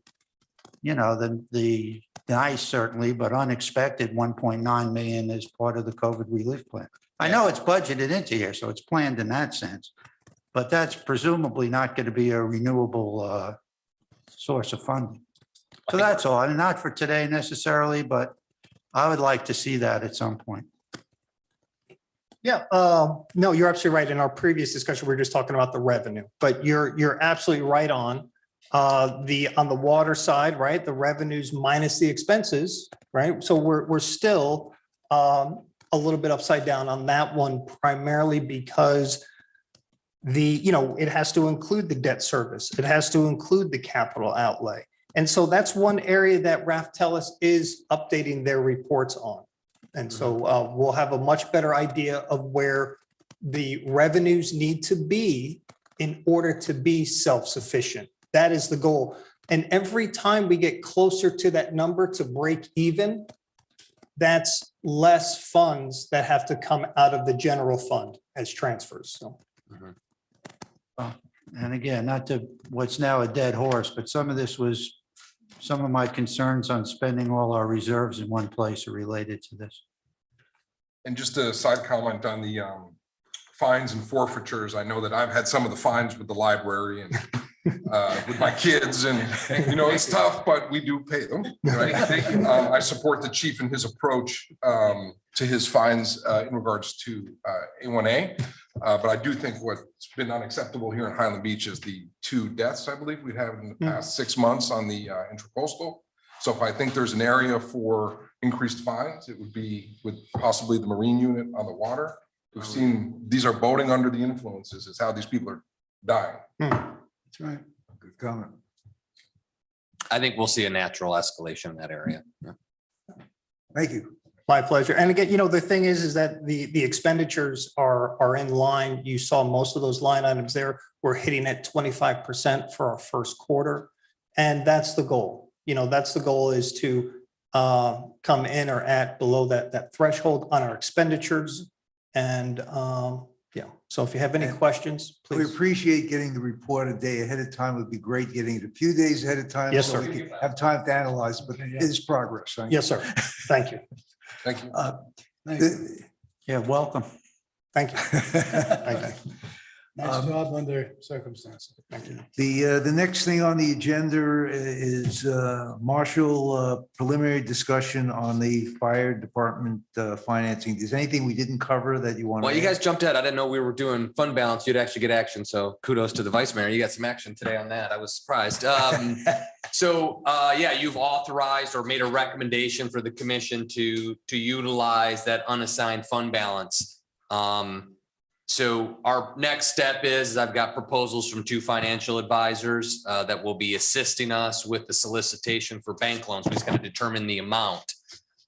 the nice certainly, but unexpected 1.9 million as part of the COVID relief plan. I know it's budgeted into here, so it's planned in that sense, but that's presumably not going to be a renewable source of funding. So that's all. And not for today necessarily, but I would like to see that at some point. Yeah, no, you're absolutely right. In our previous discussion, we were just talking about the revenue, but you're absolutely right on the water side, right? The revenues minus the expenses, right? So we're still a little bit upside down on that one, primarily because it has to include the debt service. It has to include the capital outlay. And so that's one area that Raftellus is updating their reports on. And so we'll have a much better idea of where the revenues need to be in order to be self-sufficient. That is the goal. And every time we get closer to that number to break even, that's less funds that have to come out of the general fund as transfers. So. And again, not to what's now a dead horse, but some of my concerns on spending all our reserves in one place are related to this. And just a side comment on the fines and forfeitures. I know that I've had some of the fines with the library and with my kids, and it's tough, but we do pay them, right? I support the chief in his approach to his fines in regards to A1A. But I do think what's been unacceptable here in Highland Beach is the 2 deaths, I believe we've had in the past 6 months on the intracoastal. So if I think there's an area for increased fines, it would be with possibly the Marine unit on the water. We've seen these are boating under the influences is how these people are dying. That's right. Good comment. I think we'll see a natural escalation in that area. Yeah. Thank you. My pleasure. And again, the thing is that the expenditures are in line. You saw most of those line items there. We're hitting at 25% for our first quarter. And that's the goal. That's the goal, is to come in or at below that threshold on our expenditures. And so if you have any questions, We please. appreciate getting the report a day ahead of time. Would be great getting it a few days ahead of time. Yes, so sir. we can have time to analyze, but it is progress. Thank you. Yes, sir. Thank you. Thank you. Yeah, welcome. Thank you. Thank you. Nice job under circumstances. Thank you. The next thing on the agenda is Marshall preliminary discussion on the fire department financing. Is anything we didn't cover that you want to? Well, you guys jumped ahead. I didn't know we were doing fund balance. You'd actually get action. So kudos to the vice mayor. You got some action today on that. I was surprised. You've authorized or made a recommendation for the commission to utilize that unassigned fund balance. So our next step is I've got proposals from 2 financial advisors that will be assisting us with the solicitation for bank loans. We're just going to determine the amount.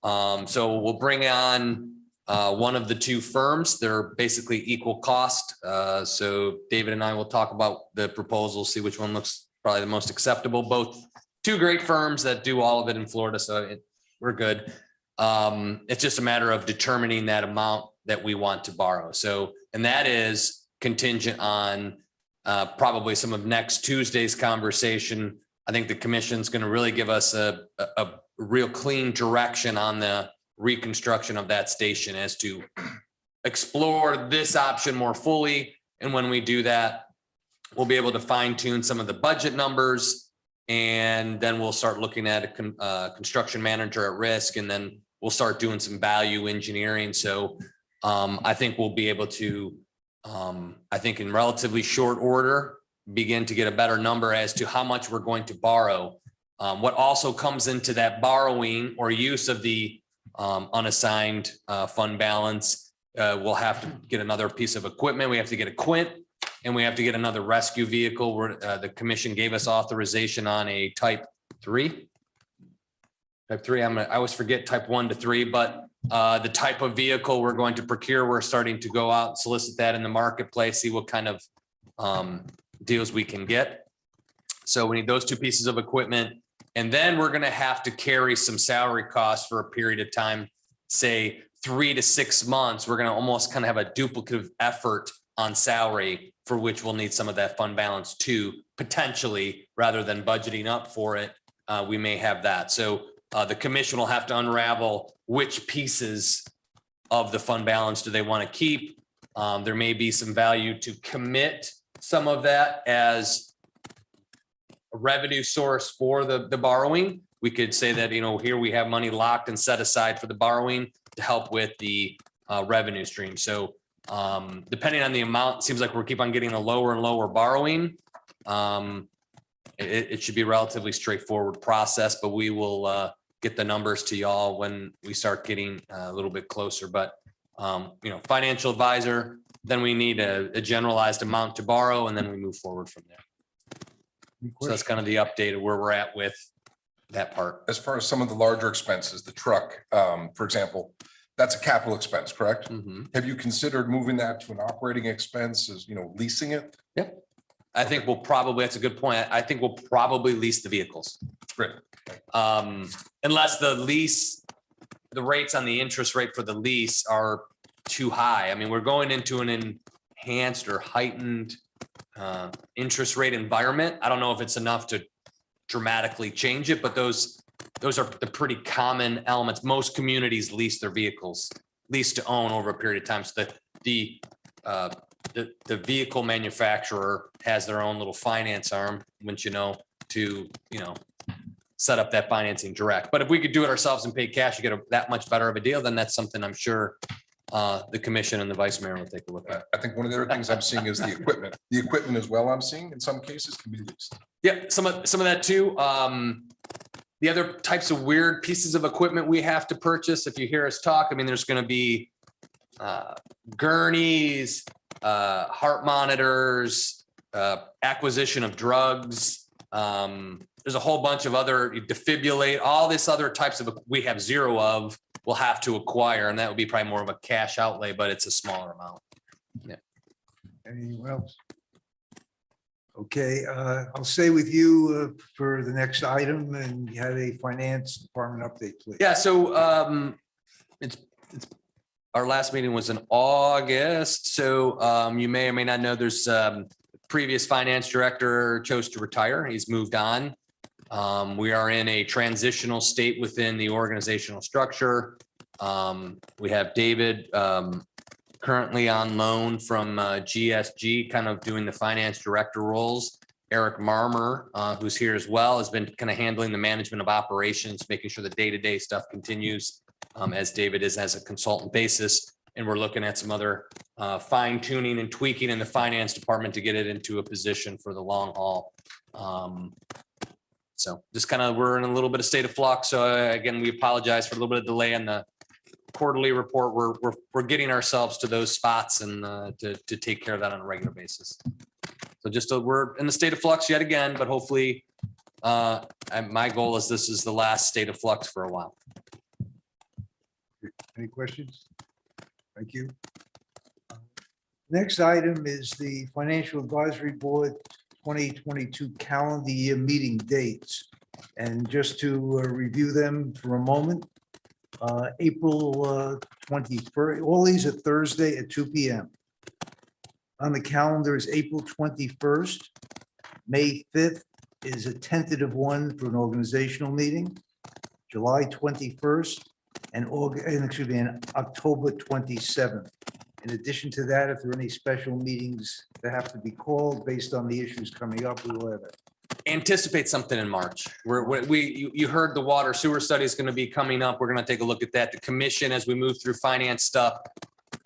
So we'll bring on one of the 2 firms. They're basically equal cost. So David and I will talk about the proposals, see which one looks probably the most acceptable. Both 2 great firms that do all of it in Florida. So we're good. It's just a matter of determining that amount that we want to borrow. So, and that is contingent on probably some of next Tuesday's conversation. I think the commission's going to really give us a real clean direction on the reconstruction of that station as to explore this option more fully. And when we do that, we'll be able to fine tune some of the budget numbers, and then we'll start looking at a construction manager at risk, and then we'll start doing some value engineering. So I think we'll be able to, I think in relatively short order, begin to get a better number as to how much we're going to borrow. What also comes into that borrowing or use of the unassigned fund balance, we'll have to get another piece of equipment. We have to get a Quint, and we have to get another rescue vehicle where the commission gave us authorization on a type 3. Type 3, I always forget type 1 to 3, but the type of vehicle we're going to procure, we're starting to go out and solicit that in the marketplace, see what kind of deals we can get. So we need those 2 pieces of equipment. And then we're going to have to carry some salary costs for a period of time, say 3 to 6 months. We're going to almost kind of have a duplicative effort on salary, for which we'll need some of that fund balance too, potentially, rather than budgeting up for it. We may have that. So the commission will have to unravel which pieces of the fund balance do they want to keep. There may be some value to commit some of that as a revenue source for the borrowing. We could say that, here we have money locked and set aside for the borrowing to help with the revenue stream. So depending on the amount, it seems like we're keep on getting a lower and lower borrowing. It should be a relatively straightforward process, but we will get the numbers to y'all when we start getting a little bit closer. But, financial advisor, then we need a generalized amount to borrow, and then we move forward from there. So that's kind of the update of where we're at with that part. As far as some of the larger expenses, the truck, for example, that's a capital expense, correct? Mhm. Have you considered moving that to an operating expense, as leasing it? Yep. I think that's a good point. I think we'll probably lease the vehicles. Great. Unless the rates on the interest rate for the lease are too high. I mean, we're going into an enhanced or heightened interest rate environment. I don't know if it's enough to dramatically change it, but those are the pretty common elements. Most communities lease their vehicles, lease to own over a period of time. So the vehicle manufacturer has their own little finance arm, to set up that financing direct. But if we could do it ourselves and pay cash, you get that much better of a deal, then that's something I'm sure the commission and the vice mayor will take a look at. I think one of the other things I'm seeing is the equipment. The equipment as well, I'm seeing in some cases can be leased. Yeah, some of that too. The other types of weird pieces of equipment we have to purchase, if you hear us talk, I mean, there's going to be gurneys, heart monitors, acquisition of drugs. There's a whole bunch of other defibrillate, all this other types of, we have 0 of, we'll have to acquire, and that would be probably more of a cash outlay, but it's a smaller amount. Anyone else? Okay, I'll stay with you for the next item, and you had a finance department update, please. Yeah, so it's our last meeting was in August, so you may or may not know there's previous finance director chose to retire. He's moved on. We are in a transitional state within the organizational structure. We have David currently on loan from GSG, kind of doing the finance director roles. Eric Marmer, who's here as well, has been kind of handling the management of operations, making sure the day-to-day stuff continues as David is as a consultant basis. And we're looking at some other fine tuning and tweaking in the finance department to get it into a position for the long haul. So just kind of, we're in a little bit of state of flux. So again, we apologize for a little bit of delay on the quarterly report. We're getting ourselves to those spots and to take care of that on a regular basis. So just we're in the state of flux yet again, but hopefully my goal is this is the last state of flux for a while. Any questions? Thank you. Next item is the Financial Advisory Board 2022 calendar year meeting dates. And just to review them for a moment, April 21st, all these are Thursday at 2 p.m. On the calendar is April 21st. May 5th is a tentative one for an organizational meeting. July 21st and October 27th. In addition to that, if there are any special meetings that have to be called based on the issues coming up, we will have it. Anticipate something in March. You heard the water sewer study is going to be coming up. We're going to take a look at that. The commission, as we move through finance stuff,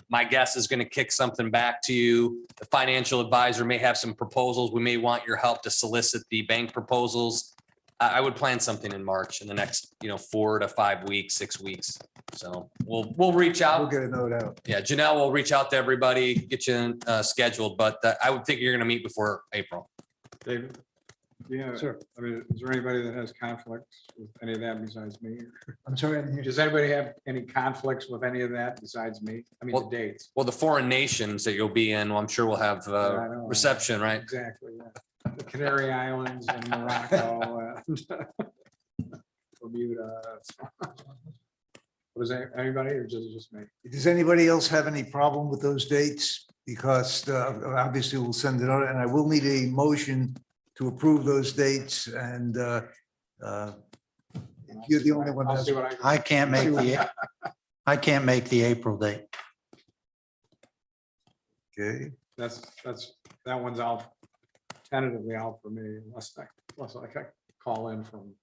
my guess is going to kick something back to you. The financial advisor may have some proposals. We may want your help to solicit the bank proposals. I would plan something in March in the next, 4 to 5 weeks, 6 weeks. So we'll reach out. We'll get a note out. Yeah, Janelle will reach out to everybody, get you scheduled, but I would think you're going to meet before April. David? Yeah, Sure. I mean, is there anybody that has conflicts with any of that besides me? I'm sorry, I didn't hear. Does anybody have any conflicts with any of that besides me? I mean, the dates. Well, the foreign nations that you'll be in, well, I'm sure we'll have I know. reception, right? Exactly, yeah. The Canary Islands and Morocco and Bermuda. Was there anybody or just me? Does anybody else have any problem with those dates? Because obviously we'll send it out, and I will need a motion to approve those dates, and if you're the only one. I'll that's- see what I can't make the April date. Okay, that one's out, tentatively out for me, unless I can call in from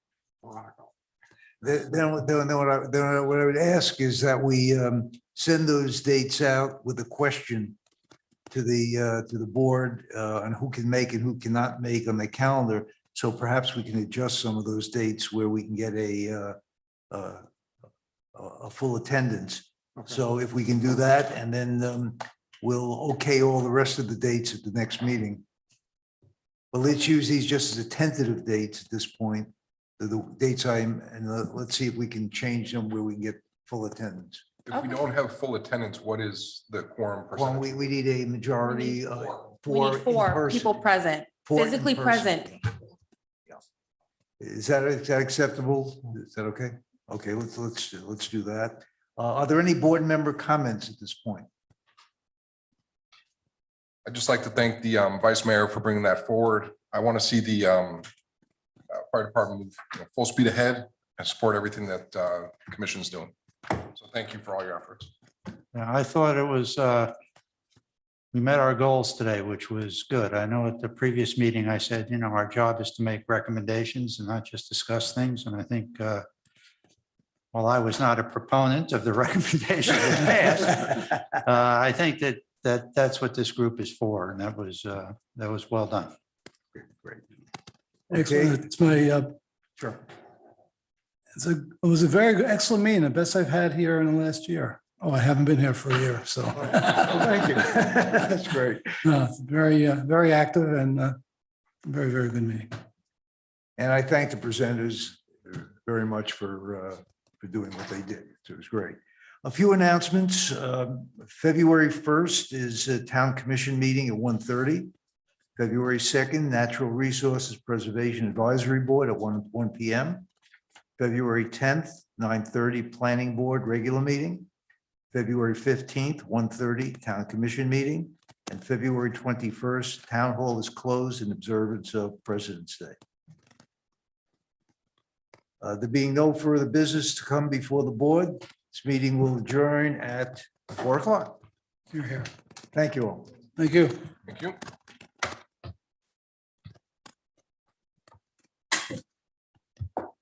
Morocco. then what I would ask is that we send those dates out with a question to the board on who can make and who cannot make on the calendar. So perhaps we can adjust some of those dates where we can get a full attendance. Okay. So if we can do that, and then we'll okay all the rest of the dates at the next meeting. But let's use these just as a tentative dates at this point, the dates let's see if we can change them where we can get full attendance. If we don't have full attendance, what is the quorum Well, percentage? we need a majority We for need 4 in-person. people present, For physically in-person. present. Is that acceptable? Is that okay? Okay, let's do that. Are there any board member comments at this point? I'd just like to thank the vice mayor for bringing that forward. I want to see the fire department move full speed ahead and support everything that the commission's doing. So thank you for all your efforts. Yeah, I thought it was, we met our goals today, which was good. I know at the previous meeting, I said, our job is to make recommendations and not just discuss things. And I think, while I was not a proponent of the recommendation in the past, I think that's what this group is for. And that was well done. Great. Excellent. It's my, Sure. it was a very good, excellent meeting, the best I've had here in the last year. Oh, I haven't been here for a year, so. Thank you. That's great. Very active and very, very good meeting. And I thank the presenters very much for for doing what they did. So it was great. A few announcements. February 1st is a town commission meeting at 1:30. February 2nd, Natural Resources Preservation Advisory Board at 1 p.m. February 10th, 9:30, Planning Board regular meeting. February 15th, 1:30, Town Commission meeting. And February 21st, Town Hall is closed in observance of President's Day. There being no further business to come before the board, this meeting will adjourn at 4 o'clock. You're here. Thank you all. Thank you. Thank you.